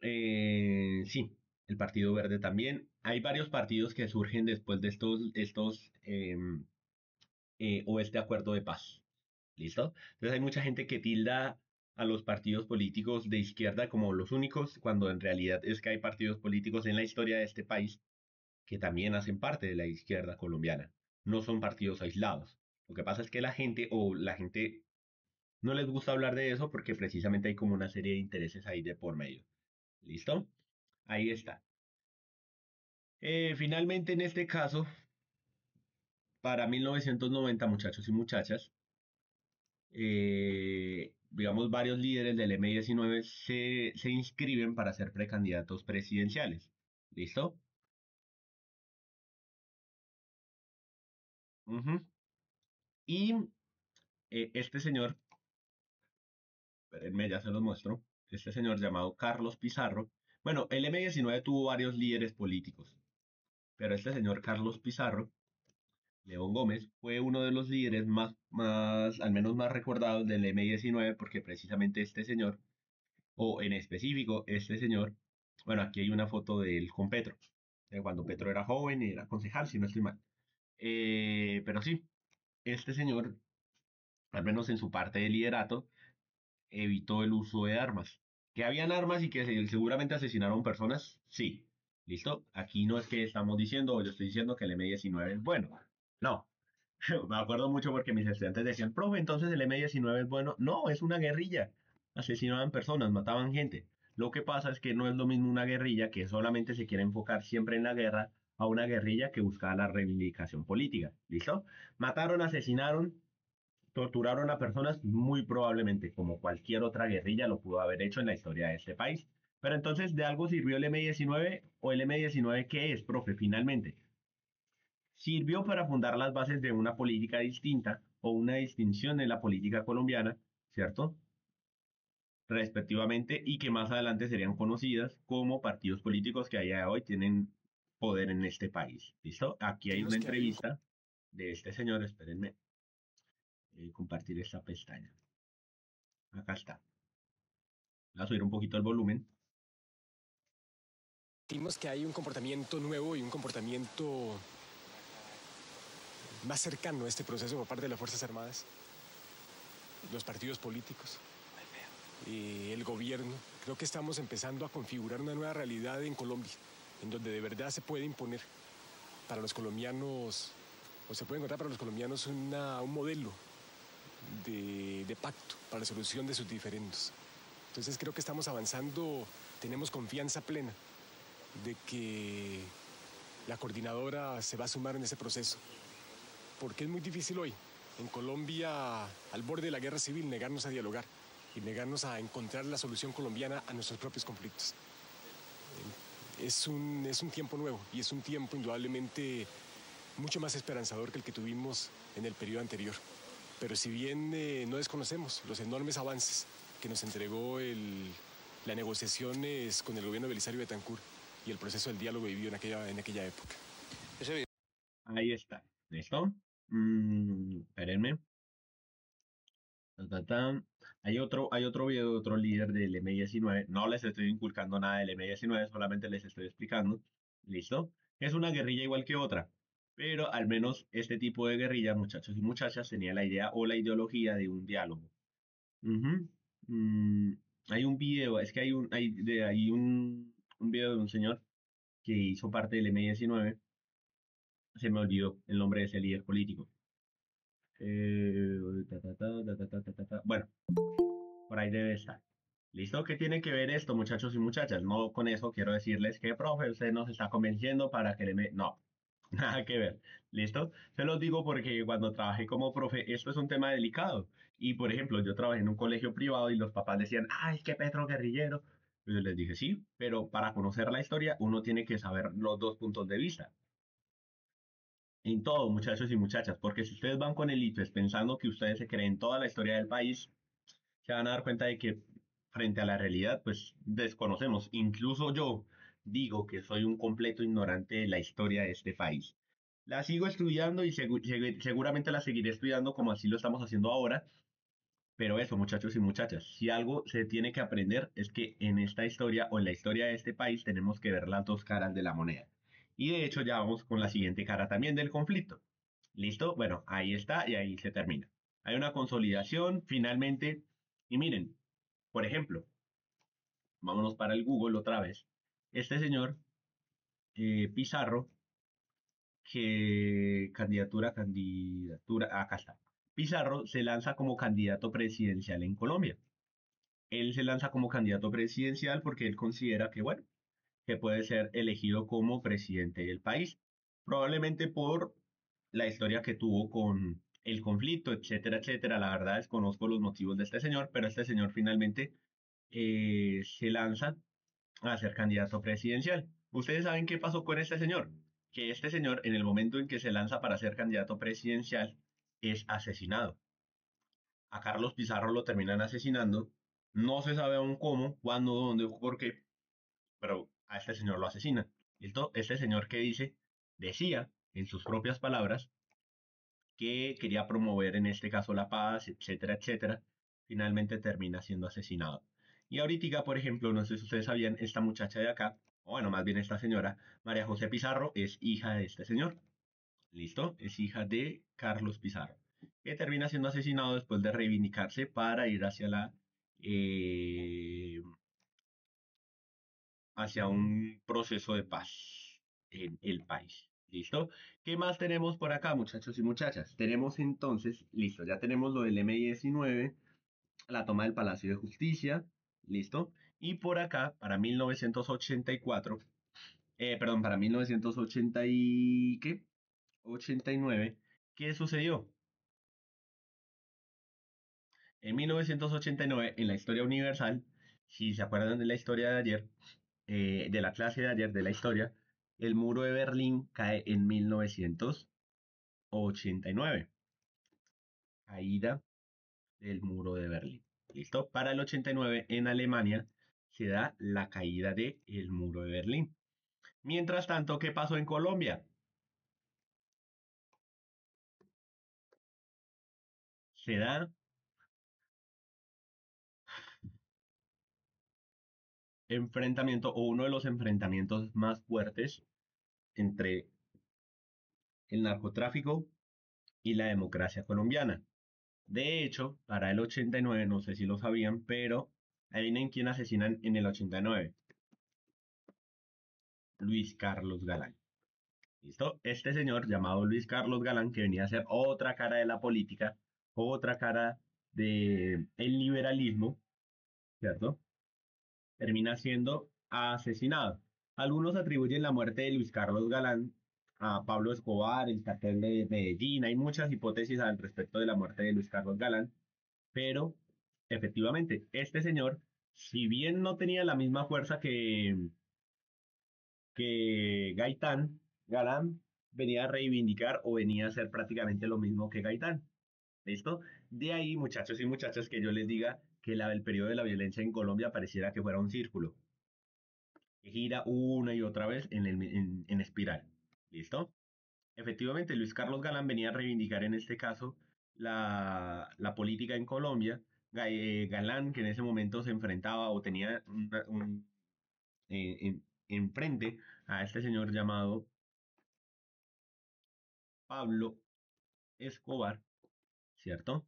sí, el Partido Verde también. Hay varios partidos que surgen después de o este acuerdo de paz. ¿Listo? Entonces hay mucha gente que tilda a los partidos políticos de izquierda como los únicos, cuando en realidad es que hay partidos políticos en la historia de este país que también hacen parte de la izquierda colombiana. No son partidos aislados. Lo que pasa es que la gente no les gusta hablar de eso porque precisamente hay como una serie de intereses ahí de por medio. ¿Listo? Ahí está. Finalmente, en este caso, para 1990, muchachos y muchachas, digamos, varios líderes del M-19 se inscriben para ser precandidatos presidenciales. ¿Listo? Ujú. Y este señor, espérenme, ya se los muestro, este señor llamado Carlos Pizarro, bueno, el M-19 tuvo varios líderes políticos, pero este señor Carlos Pizarro, León Gómez, fue uno de los líderes al menos más recordados del M-19 porque precisamente este señor, o en específico este señor, bueno, aquí hay una foto de él con Petro, de cuando Petro era joven y era concejal, si no estoy mal. Pero sí, este señor, al menos en su parte de liderato, evitó el uso de armas. ¿Que habían armas y que seguramente asesinaron personas? Sí. ¿Listo? Aquí no es que estamos diciendo, o yo estoy diciendo que el M-19 es bueno. No. Me acuerdo mucho porque mis estudiantes decían, profe, entonces el M-19 es bueno. No, es una guerrilla. Asesinaban personas, mataban gente. Lo que pasa es que no es lo mismo una guerrilla que solamente se quiere enfocar siempre en la guerra a una guerrilla que buscaba la reivindicación política. ¿Listo? Mataron, asesinaron, torturaron a personas, muy probablemente, como cualquier otra guerrilla lo pudo haber hecho en la historia de este país. Pero entonces, ¿de algo sirvió el M-19 o el M-19 qué es, profe? Finalmente, sirvió para fundar las bases de una política distinta o una distinción en la política colombiana, ¿cierto? Respectivamente, y que más adelante serían conocidas como partidos políticos que a día de hoy tienen poder en este país. ¿Listo? Aquí hay una Digamos que hay un entrevista de este señor, espérenme, compartir esta pestaña. Acá está. Voy a subir un poquito el volumen. Sentimos que hay un comportamiento nuevo y un comportamiento más cercano a este proceso por parte de las Fuerzas Armadas, los partidos políticos, el gobierno. Creo que estamos empezando a configurar una nueva realidad en Colombia, en donde de verdad se puede imponer para los colombianos, o se puede encontrar para los colombianos un modelo de pacto para la solución de sus diferendos. Entonces creo que estamos avanzando, tenemos confianza plena de que la coordinadora se va a sumar en ese proceso, porque es muy difícil hoy, en Colombia, al borde de la guerra civil, negarnos a dialogar y negarnos a encontrar la solución colombiana a nuestros propios conflictos. es un tiempo nuevo y es un tiempo indudablemente mucho más esperanzador que el que tuvimos en el periodo anterior. Pero si bien no desconocemos los enormes avances que nos entregó las negociaciones con el gobierno de Belisario Betancur y el proceso del diálogo vivido en aquella época. Ahí está. ¿Listo? Espérenme. Hay otro video de otro líder del M19. No les estoy inculcando nada del M19, solamente les estoy explicando. ¿Listo? Es una guerrilla igual que otra. Pero al menos este tipo de guerrilla, muchachos y muchachas, tenía la idea o la ideología de un diálogo. Ujú. Mm, Hay un video, es que hay un video de un señor que hizo parte del M19. Se me olvidó el nombre de ese líder político. Bueno, por ahí debe estar. ¿Listo? ¿Qué tiene que ver esto, muchachos y muchachas? No con eso quiero decirles que, profe, usted nos está convenciendo para que No, nada que ver. ¿Listo? Se los digo porque cuando trabajé como profe, esto es un tema delicado. Y, por ejemplo, yo trabajé en un colegio privado y los papás decían, ay, qué Petro guerrillero. Y yo les dije, sí, pero para conocer la historia uno tiene que saber los dos puntos de vista. En todo, muchachos y muchachas, porque si ustedes van con el ITES pensando que ustedes se creen toda la historia del país, se van a dar cuenta de que frente a la realidad, pues desconocemos. Incluso yo digo que soy un completo ignorante de la historia de este país. La sigo estudiando y seguramente la seguiré estudiando como así lo estamos haciendo ahora. Pero eso, muchachos y muchachas, si algo se tiene que aprender es que en esta historia o en la historia de este país tenemos que ver las dos caras de la moneda. Y de hecho ya vamos con la siguiente cara también del conflicto. ¿Listo? Bueno, ahí está y ahí se termina. Hay una consolidación finalmente. Y miren, por ejemplo, vámonos para el Google otra vez. Este señor, Pizarro, acá está. Pizarro se lanza como candidato presidencial en Colombia. Él se lanza como candidato presidencial porque él considera que, bueno, que puede ser elegido como presidente del país, probablemente por la historia que tuvo con el conflicto, etcétera, etcétera. La verdad desconozco los motivos de este señor, pero este señor finalmente se lanza a ser candidato presidencial. ¿Ustedes saben qué pasó con este señor? Que este señor, en el momento en que se lanza para ser candidato presidencial, es asesinado. A Carlos Pizarro lo terminan asesinando. No se sabe aún cómo, cuándo, dónde o por qué, pero a este señor lo asesinan. Este señor que decía en sus propias palabras que quería promover en este caso la paz, etcétera, etcétera, finalmente termina siendo asesinado. Y ahorita, por ejemplo, no sé si ustedes sabían, esta muchacha de acá, o bueno, más bien esta señora, María José Pizarro, es hija de este señor. ¿Listo? Es hija de Carlos Pizarro, que termina siendo asesinado después de reivindicarse para ir hacia un proceso de paz en el país. ¿Listo? ¿Qué más tenemos por acá, muchachos y muchachas? Tenemos entonces, listo, ya tenemos lo del M19, la toma del Palacio de Justicia, ¿listo? Y por acá, para 1984, perdón, para 1980 y ¿qué? 89, ¿qué sucedió? En 1989, en la historia universal, si se acuerdan de la historia de ayer, de la clase de ayer de la historia, el muro de Berlín cae en 1989. Caída del muro de Berlín. ¿Listo? Para el 89 en Alemania se da la caída del muro de Berlín. Mientras tanto, ¿qué pasó en Colombia? Se da enfrentamiento o uno de los enfrentamientos más fuertes entre el narcotráfico y la democracia colombiana. De hecho, para el 89, no sé si lo sabían, pero adivinen quién asesinan en el 89. Luis Carlos Galán. ¿Listo? Este señor llamado Luis Carlos Galán, que venía a ser otra cara de la política, otra cara del liberalismo, ¿cierto? Termina siendo asesinado. Algunos atribuyen la muerte de Luis Carlos Galán a Pablo Escobar, el cartel de Medellín. Hay muchas hipótesis al respecto de la muerte de Luis Carlos Galán, pero efectivamente, este señor, si bien no tenía la misma fuerza que Gaitán, Galán, venía a reivindicar o venía a hacer prácticamente lo mismo que Gaitán. ¿Listo? De ahí, muchachos y muchachas, que yo les diga que el periodo de la violencia en Colombia pareciera que fuera un círculo, que gira una y otra vez en espiral. ¿Listo? Efectivamente, Luis Carlos Galán venía a reivindicar en este caso la política en Colombia. Galán, que en ese momento se enfrentaba o tenía enfrente a este señor llamado Pablo Escobar, ¿cierto?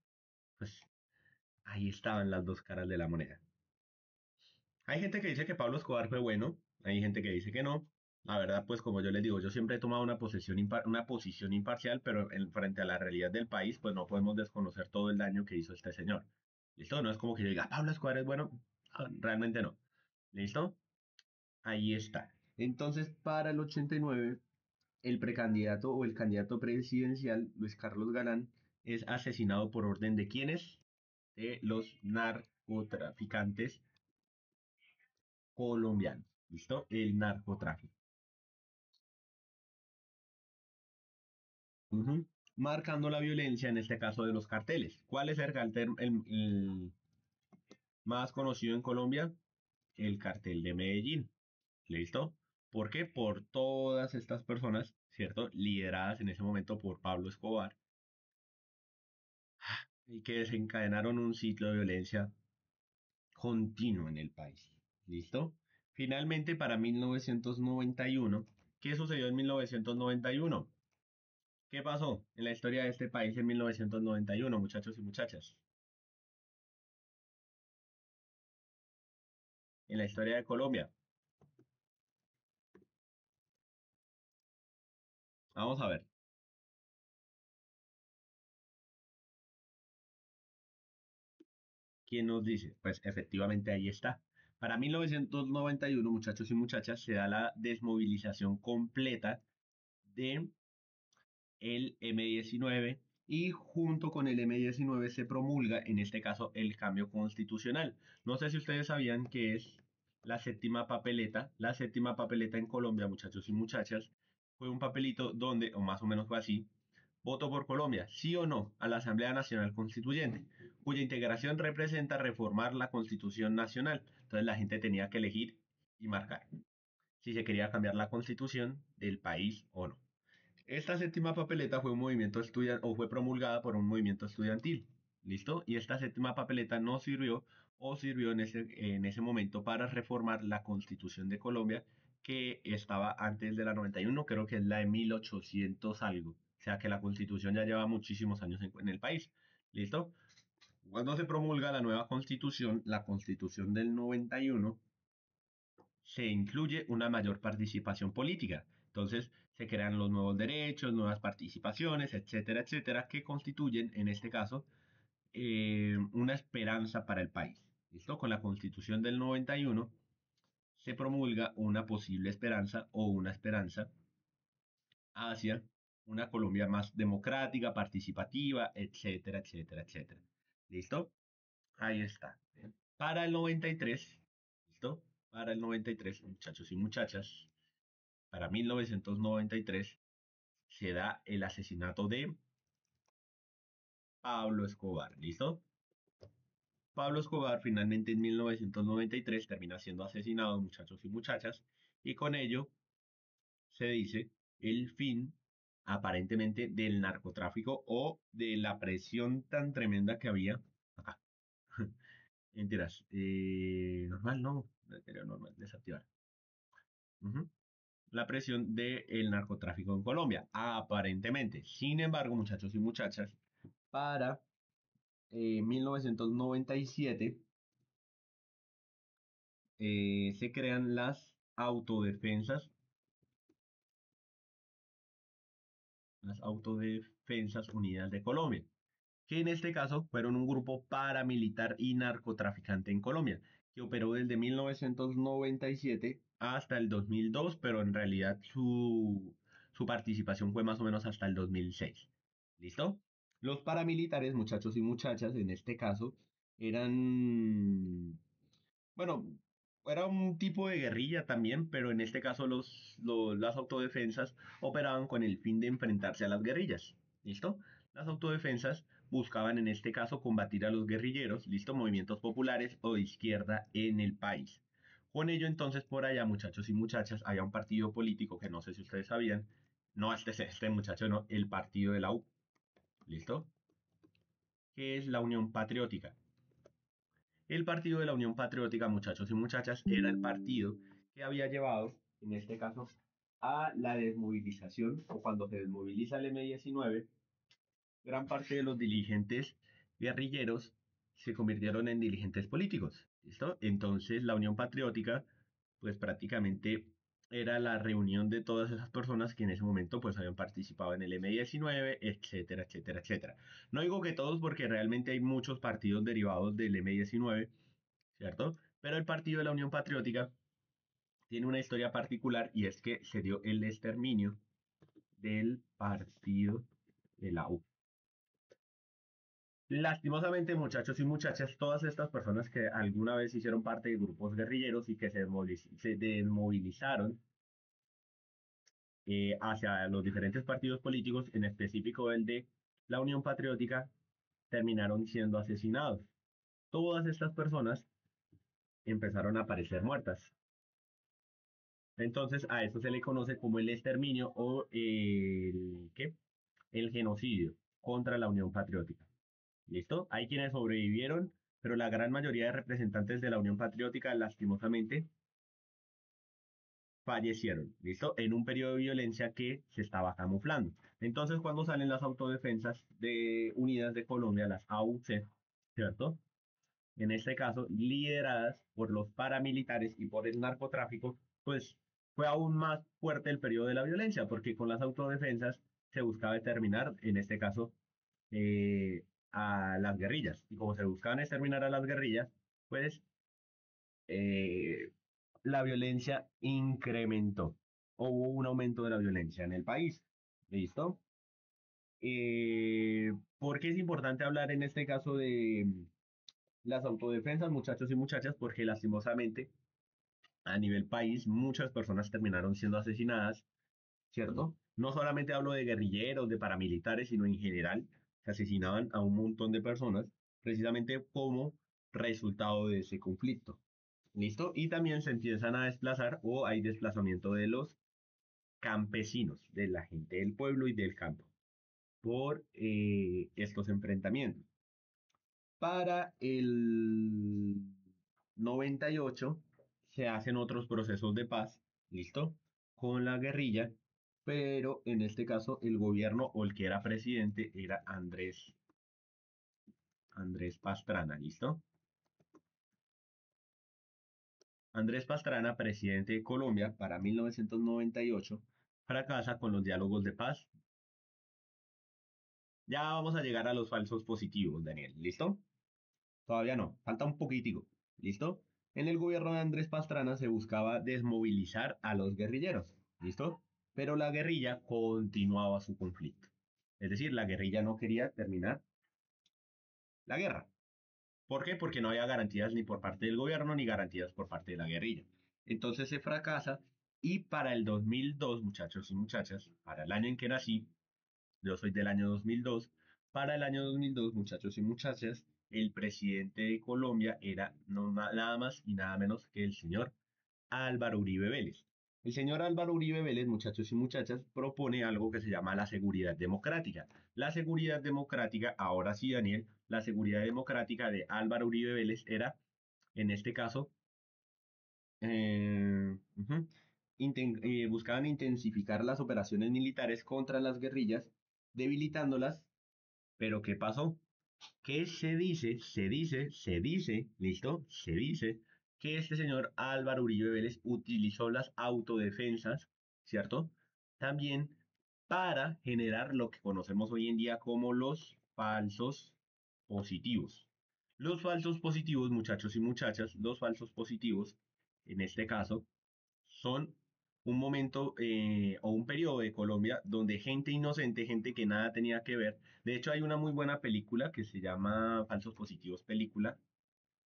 Pues ahí estaban las dos caras de la moneda. Hay gente que dice que Pablo Escobar fue bueno, hay gente que dice que no. La verdad, pues como yo les digo, yo siempre he tomado una posición imparcial, pero frente a la realidad del país, pues no podemos desconocer todo el daño que hizo este señor. ¿Listo? No es como que yo diga, Pablo Escobar es bueno. Realmente no. ¿Listo? Ahí está. Entonces, para el 89, el precandidato o el candidato presidencial, Luis Carlos Galán, es asesinado por orden de quiénes? De los narcotraficantes colombianos. ¿Listo? El narcotráfico. Ujú. Marcando la violencia, en este caso de los carteles. ¿Cuál es el cartel el más conocido en Colombia? El cartel de Medellín. ¿Listo? ¿Por qué? Por todas estas personas, ¿cierto? Lideradas en ese momento por Pablo Escobar y que desencadenaron un ciclo de violencia continuo en el país. ¿Listo? Finalmente, para 1991, ¿qué sucedió en 1991? ¿Qué pasó en la historia de este país en 1991, muchachos y muchachas? En la historia de Colombia. Vamos a ver. ¿Quién nos dice? Pues efectivamente ahí está. Para 1991, muchachos y muchachas, se da la desmovilización completa de el M19 y junto con el M19 se promulga, en este caso, el cambio constitucional. No sé si ustedes sabían que es la séptima papeleta. La séptima papeleta en Colombia, muchachos y muchachas, fue un papelito donde, o más o menos fue así, voto por Colombia, sí o no, a la Asamblea Nacional Constituyente, cuya integración representa reformar la Constitución Nacional. Entonces la gente tenía que elegir y marcar si se quería cambiar la constitución del país o no. Esta séptima papeleta fue un movimiento estudiantil o fue promulgada por un movimiento estudiantil. ¿Listo? Y esta séptima papeleta no sirvió o sirvió en ese momento para reformar la constitución de Colombia que estaba antes de la 91, creo que es la de 1800 algo. O sea que la constitución ya lleva muchísimos años en el país. ¿Listo? Cuando se promulga la nueva constitución, la constitución del 91, se incluye una mayor participación política. Entonces se crean los nuevos derechos, nuevas participaciones, etcétera, etcétera, que constituyen, en este caso, una esperanza para el país. ¿Listo? Con la constitución del 91 se promulga una posible esperanza o una esperanza hacia una Colombia más democrática, participativa, etcétera, etcétera, etcétera. ¿Listo? Ahí está. Para el 93, ¿listo? Para el 93, muchachos y muchachas, para 1993 se da el asesinato de Pablo Escobar. ¿Listo? Pablo Escobar finalmente en 1993 termina siendo asesinado, muchachos y muchachas, y con ello se dice el fin aparentemente del narcotráfico o de la presión tan tremenda que había acá. Mentiras. Normal, no. Normal, desactivar. Ujú. La presión del narcotráfico en Colombia, aparentemente. Sin embargo, muchachos y muchachas, para 1997 se crean las Autodefensas Unidas de Colombia, que en este caso fueron un grupo paramilitar y narcotraficante en Colombia, que operó desde 1997 hasta el 2002, pero en realidad su participación fue más o menos hasta el 2006. ¿Listo? Los paramilitares, muchachos y muchachas, en este caso, eran, bueno, Era un tipo de guerrilla también, pero en este caso las autodefensas operaban con el fin de enfrentarse a las guerrillas. ¿Listo? Las autodefensas buscaban en este caso combatir a los guerrilleros, ¿listo? Movimientos populares o de izquierda en el país. Con ello entonces por allá, muchachos y muchachas, había un partido político que no sé si ustedes sabían, no este muchacho, no, el partido de la U, ¿listo? Que es la Unión Patriótica. El partido de la Unión Patriótica, muchachos y muchachas, era el partido que había llevado, en este caso, a la desmovilización, o cuando se desmoviliza el M-19, gran parte de los dirigentes guerrilleros se convirtieron en dirigentes políticos. ¿Listo? Entonces, la Unión Patriótica, pues prácticamente era la reunión de todas esas personas que en ese momento pues habían participado en el M-19, etcétera, etcétera, etcétera. No digo que todos porque realmente hay muchos partidos derivados del M-19, ¿cierto? Pero el partido de la Unión Patriótica tiene una historia particular y es que se dio el exterminio del partido de la U. Lastimosamente, muchachos y muchachas, todas estas personas que alguna vez hicieron parte de grupos guerrilleros y que se desmovilizaron hacia los diferentes partidos políticos, en específico el de la Unión Patriótica, terminaron siendo asesinados. Todas estas personas empezaron a aparecer muertas. Entonces a eso se le conoce como el exterminio o ¿qué? El genocidio contra la Unión Patriótica. ¿Listo? Hay quienes sobrevivieron, pero la gran mayoría de representantes de la Unión Patriótica lastimosamente fallecieron, ¿listo? En un periodo de violencia que se estaba camuflando. Entonces cuando salen las autodefensas unidas de Colombia, las AUC, ¿cierto? En este caso lideradas por los paramilitares y por el narcotráfico, pues fue aún más fuerte el periodo de la violencia, porque con las autodefensas se buscaba determinar, en este caso, a las guerrillas. Y como se buscaban exterminar a las guerrillas, pues eh, la violencia incrementó. O hubo un aumento de la violencia en el país. ¿Listo? ¿Por qué es importante hablar en este caso de las autodefensas, muchachos y muchachas? Porque lastimosamente a nivel país muchas personas terminaron siendo asesinadas, ¿cierto? No solamente hablo de guerrilleros, de paramilitares, sino en general se asesinaban a un montón de personas precisamente como resultado de ese conflicto. ¿Listo? Y también se empiezan a desplazar o hay desplazamiento de los campesinos, de la gente del pueblo y del campo, por estos enfrentamientos. Para el 98 se hacen otros procesos de paz, ¿listo? Con la guerrilla, pero en este caso el gobierno o el que era presidente era Andrés Pastrana, ¿listo? Andrés Pastrana, presidente de Colombia para 1998, fracasa con los diálogos de paz. Ya vamos a llegar a los falsos positivos, Daniel, ¿listo? Todavía no, falta un poquitico, ¿listo? En el gobierno de Andrés Pastrana se buscaba desmovilizar a los guerrilleros, ¿listo? Pero la guerrilla continuaba su conflicto. Es decir, la guerrilla no quería terminar la guerra. ¿Por qué? Porque no había garantías ni por parte del gobierno ni garantías por parte de la guerrilla. Entonces se fracasa y para el 2002, muchachos y muchachas, para el año en que nací, yo soy del año 2002, para el año 2002, muchachos y muchachas, el presidente de Colombia era nada más y nada menos que el señor Álvaro Uribe Vélez. El señor Álvaro Uribe Vélez, muchachos y muchachas, propone algo que se llama la seguridad democrática. La seguridad democrática, ahora sí, Daniel, la seguridad democrática de Álvaro Uribe Vélez era, en este caso, ujú, buscaban intensificar las operaciones militares contra las guerrillas, debilitándolas, pero ¿qué pasó? Que se dice, ¿listo? Se dice que este señor Álvaro Uribe Vélez utilizó las autodefensas, ¿cierto? También para generar lo que conocemos hoy en día como los falsos positivos. Los falsos positivos, muchachos y muchachas, los falsos positivos, en este caso, son un momento o un periodo de Colombia donde gente inocente, gente que nada tenía que ver. De hecho, hay una muy buena película que se llama Falsos Positivos Película.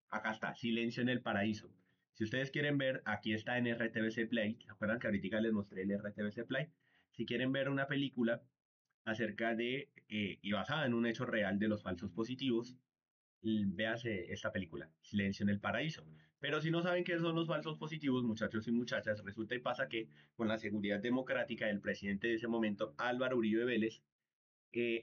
Acá está, Silencio en el Paraíso. Si ustedes quieren ver, aquí está en RTVC Play. ¿Se acuerdan que ahorita les mostré el RTVC Play? Si quieren ver una película acerca de, y basada en un hecho real de los falsos positivos, véase esta película, Silencio en el Paraíso. Pero si no saben qué son los falsos positivos, muchachos y muchachas, resulta y pasa que con la seguridad democrática del presidente de ese momento, Álvaro Uribe Vélez,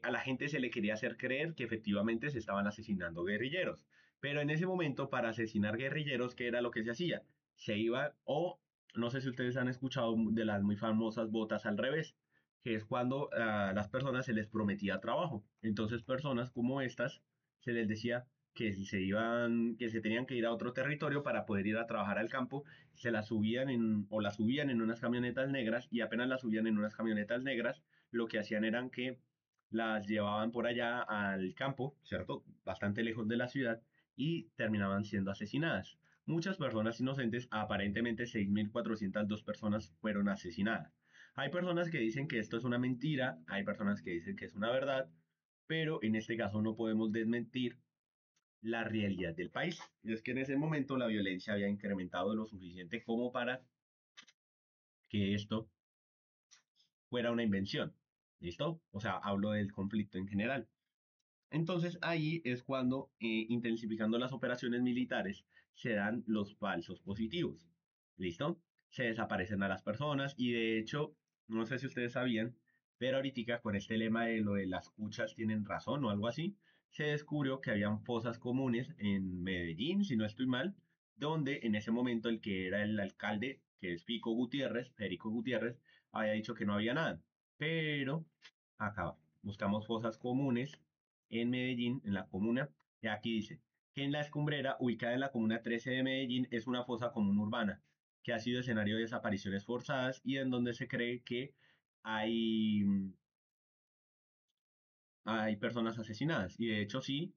a la gente se le quería hacer creer que efectivamente se estaban asesinando guerrilleros. Pero en ese momento, para asesinar guerrilleros, ¿qué era lo que se hacía? Se iba, o no sé si ustedes han escuchado de las muy famosas botas al revés, que es cuando a las personas se les prometía trabajo. Entonces, personas como estas se les decía que si se iban, que se tenían que ir a otro territorio para poder ir a trabajar al campo, se las subían en, o las subían en unas camionetas negras, y apenas las subían en unas camionetas negras, lo que hacían eran que las llevaban por allá al campo, ¿cierto? Bastante lejos de la ciudad, y terminaban siendo asesinadas. Muchas personas inocentes, aparentemente 6.402 personas fueron asesinadas. Hay personas que dicen que esto es una mentira, hay personas que dicen que es una verdad, pero en este caso no podemos desmentir la realidad del país. Y es que en ese momento la violencia había incrementado lo suficiente como para que esto fuera una invención. ¿Listo? O sea, hablo del conflicto en general. Entonces ahí es cuando, intensificando las operaciones militares, se dan los falsos positivos. ¿Listo? Se desaparecen a las personas, y de hecho, no sé si ustedes sabían, pero ahorita con este lema de lo de las cuchas tienen razón o algo así, se descubrió que habían fosas comunes en Medellín, si no estoy mal, donde en ese momento el que era el alcalde, que es Fico Gutiérrez, Federico Gutiérrez, había dicho que no había nada. Pero acá buscamos fosas comunes en Medellín, en la comuna, y aquí dice que en la Escumbrera, ubicada en la comuna 13 de Medellín, es una fosa común urbana que ha sido escenario de desapariciones forzadas y en donde se cree que hay, hay personas asesinadas. Y de hecho sí,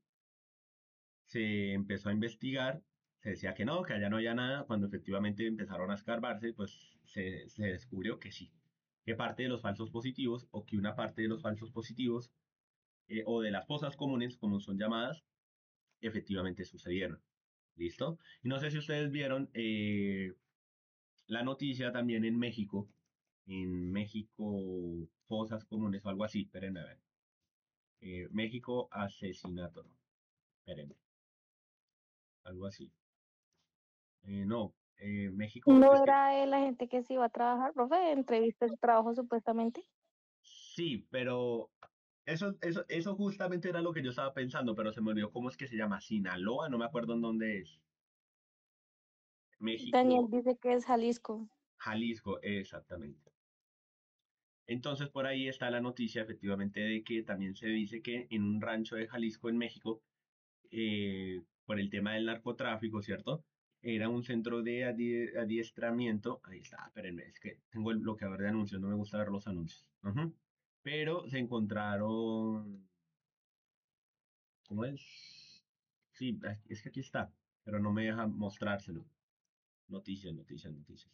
se empezó a investigar, se decía que allá no había nada, cuando efectivamente empezaron a escarbarse, pues se descubrió que sí, que parte de los falsos positivos, o que una parte de los falsos positivos, o de las fosas comunes, como son llamadas, efectivamente sucedieron. ¿Listo? Y no sé si ustedes vieron la noticia también en México, fosas comunes o algo así, espérenme a ver. México, asesinato, no, espérenme, algo así. No, México, ¿No es que era él la gente que se iba a trabajar, profe? Entrevista de trabajo supuestamente. sí, pero eso justamente era lo que yo estaba pensando, pero se me olvidó cómo es que se llama, Sinaloa, no me acuerdo en dónde es. Daniel México, dice que es Jalisco. Jalisco, exactamente. Entonces por ahí está la noticia efectivamente de que también se dice que en un rancho de Jalisco en México, por el tema del narcotráfico, ¿cierto? Era un centro de adiestramiento. Ahí está, espérenme, es que tengo el bloqueador de anuncios, no me gusta ver los anuncios. Ujú. Pero se encontraron, ¿cómo es? Sí, es que aquí está, pero no me deja mostrárselo. Noticias, noticias, noticias.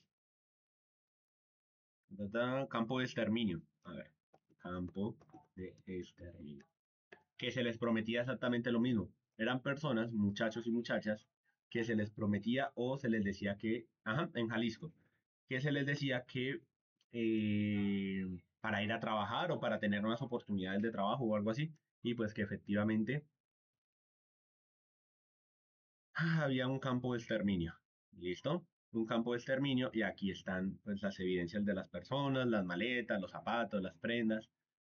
Campo de exterminio. A ver, campo de exterminio. Que se les prometía exactamente lo mismo. Eran personas, muchachos y muchachas, que se les prometía o se les decía que, ajá, en Jalisco, que se les decía que para ir a trabajar o para tener unas oportunidades de trabajo o algo así, y pues que efectivamente había un campo de exterminio. ¿Listo? Un campo de exterminio, y aquí están pues las evidencias de las personas, las maletas, los zapatos, las prendas.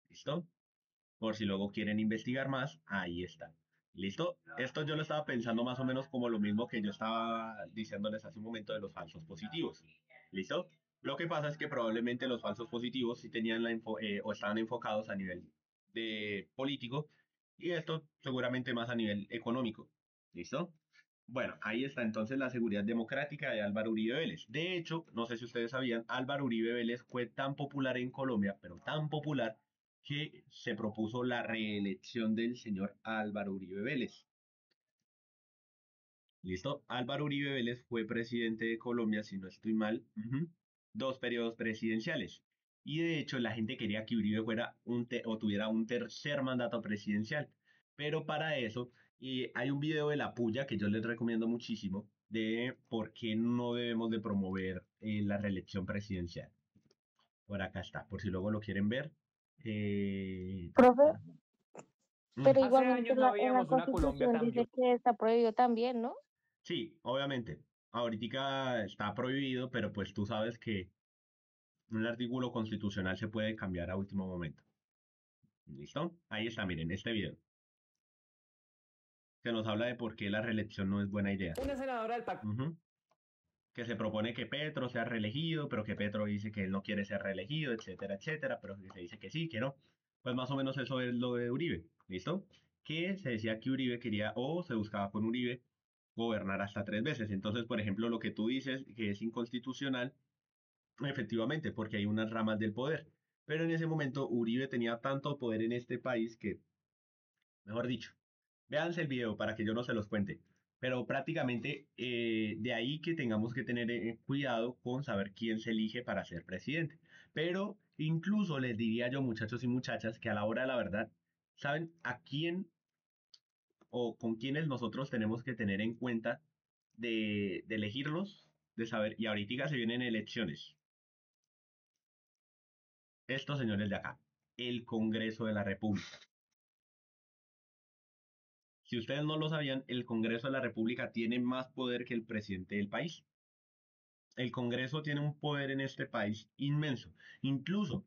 ¿Listo? Por si luego quieren investigar más, ahí está. ¿Listo? Esto yo lo estaba pensando más o menos como lo mismo que yo estaba diciéndoles hace un momento de los falsos positivos. ¿Listo? Lo que pasa es que probablemente los falsos positivos sí tenían o estaban enfocados a nivel de político, y esto seguramente más a nivel económico. ¿Listo? Bueno, ahí está entonces la seguridad democrática de Álvaro Uribe Vélez. De hecho, no sé si ustedes sabían, Álvaro Uribe Vélez fue tan popular en Colombia, pero tan popular, que se propuso la reelección del señor Álvaro Uribe Vélez. ¿Listo? Álvaro Uribe Vélez fue presidente de Colombia, si no estoy mal, dos periodos presidenciales. Y de hecho, la gente quería que Uribe fuera o tuviera un tercer mandato presidencial. Pero para eso, y hay un video de La Puya que yo les recomiendo muchísimo, de por qué no debemos de promover la reelección presidencial. Por acá está, por si luego lo quieren ver. Profe, pero Mm, Hace igualmente años no en la veíamos una Colombia Constitución tan dice violenta. que está prohibido también, ¿no? sí, obviamente. Ahorita está prohibido, pero pues tú sabes que un artículo constitucional se puede cambiar a último momento. ¿Listo? Ahí está, miren, este video. Que nos habla de por qué la reelección no es buena idea. Una senadora del pacto Ujú. Que se propone que Petro sea reelegido, pero que Petro dice que él no quiere ser reelegido, etcétera, etcétera, pero que se dice que sí, que no. Pues más o menos eso es lo de Uribe, ¿listo? Que se decía que Uribe quería, o se buscaba con Uribe, gobernar hasta 3 veces. Entonces, por ejemplo, lo que tú dices que es inconstitucional, efectivamente, porque hay unas ramas del poder. Pero en ese momento Uribe tenía tanto poder en este país que, mejor dicho, véanse el video para que yo no se los cuente. Pero prácticamente de ahí que tengamos que tener cuidado con saber quién se elige para ser presidente. Pero incluso les diría yo, muchachos y muchachas, que a la hora de la verdad, ¿saben a quién o con quiénes nosotros tenemos que tener en cuenta de elegirlos? De saber, y ahorita se vienen elecciones. Estos señores de acá, el Congreso de la República. Si ustedes no lo sabían, el Congreso de la República tiene más poder que el presidente del país. El Congreso tiene un poder en este país inmenso. Incluso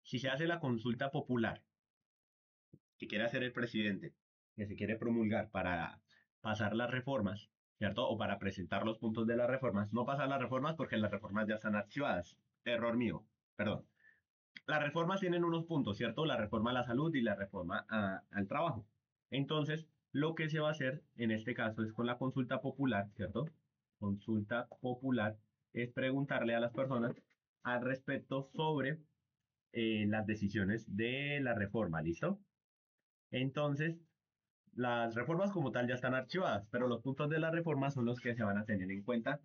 si se hace la consulta popular que quiere hacer el presidente, que se quiere promulgar para pasar las reformas, ¿cierto? O para presentar los puntos de las reformas. No pasar las reformas porque las reformas ya están archivadas. Error mío, perdón. Las reformas tienen unos puntos, ¿cierto? La reforma a la salud y la reforma al trabajo. Entonces, lo que se va a hacer en este caso es con la consulta popular, ¿cierto? Consulta popular es preguntarle a las personas al respecto sobre las decisiones de la reforma, ¿listo? Entonces, las reformas como tal ya están archivadas, pero los puntos de la reforma son los que se van a tener en cuenta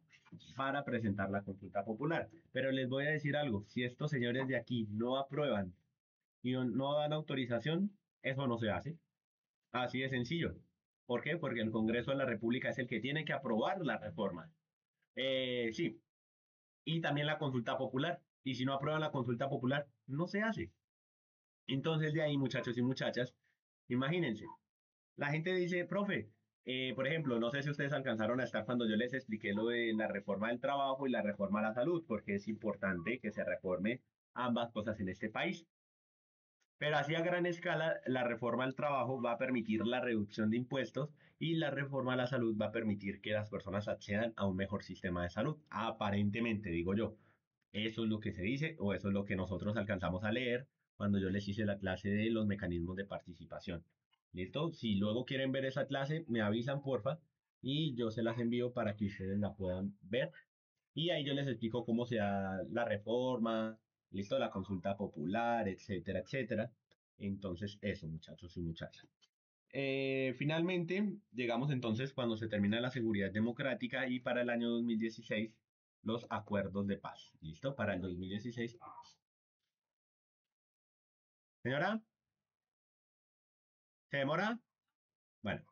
para presentar la consulta popular. Pero les voy a decir algo, si estos señores de aquí no aprueban y no dan autorización, eso no se hace. Así de sencillo. ¿Por qué? Porque el Congreso de la República es el que tiene que aprobar la reforma. Sí, y también la consulta popular. Y si no aprueban la consulta popular, no se hace. Entonces de ahí, muchachos y muchachas, imagínense, la gente dice, profe, por ejemplo, no sé si ustedes alcanzaron a estar cuando yo les expliqué lo de la reforma del trabajo y la reforma a la salud, porque es importante que se reforme ambas cosas en este país. Pero así a gran escala, la reforma al trabajo va a permitir la reducción de impuestos y la reforma a la salud va a permitir que las personas accedan a un mejor sistema de salud. Aparentemente, digo yo. Eso es lo que se dice o eso es lo que nosotros alcanzamos a leer cuando yo les hice la clase de los mecanismos de participación. ¿Listo? Si luego quieren ver esa clase, me avisan, porfa, y yo se las envío para que ustedes la puedan ver. Y ahí yo les explico cómo se da la reforma, listo, la consulta popular, etcétera, etcétera. Entonces, eso, muchachos y muchachas. Finalmente, llegamos entonces cuando se termina la seguridad democrática y para el año 2016 los acuerdos de paz. ¿Listo? Para el 2016. Señora, ¿se demora? Bueno,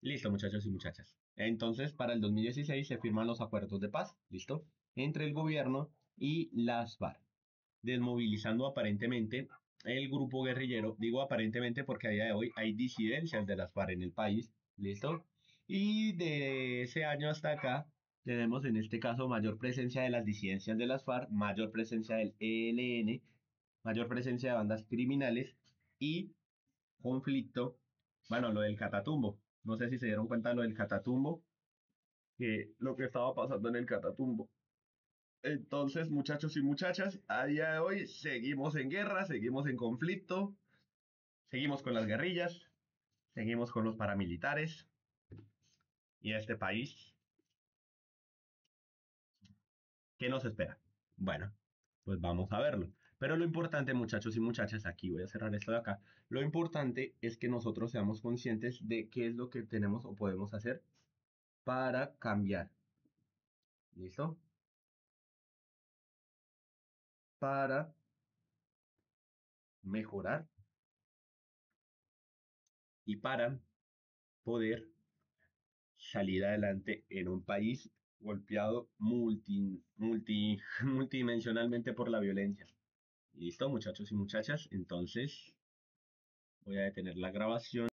listo, muchachos y muchachas. Entonces, para el 2016 se firman los acuerdos de paz, ¿listo? Entre el gobierno y las FARC, desmovilizando aparentemente el grupo guerrillero. Digo aparentemente porque a día de hoy hay disidencias de las FARC en el país, ¿listo? Y de ese año hasta acá tenemos en este caso mayor presencia de las disidencias de las FARC, mayor presencia del ELN, mayor presencia de bandas criminales y conflicto, bueno, lo del Catatumbo. No sé si se dieron cuenta de lo del Catatumbo, que lo que estaba pasando en el Catatumbo. Entonces, muchachos y muchachas, a día de hoy seguimos en guerra, seguimos en conflicto, seguimos con las guerrillas, seguimos con los paramilitares y este país, ¿qué nos espera? Bueno, pues vamos a verlo. Pero lo importante, muchachos y muchachas, aquí voy a cerrar esto de acá, lo importante es que nosotros seamos conscientes de qué es lo que tenemos o podemos hacer para cambiar. ¿Listo? Para mejorar y para poder salir adelante en un país golpeado multidimensionalmente por la violencia. Listo, muchachos y muchachas. Entonces voy a detener la grabación.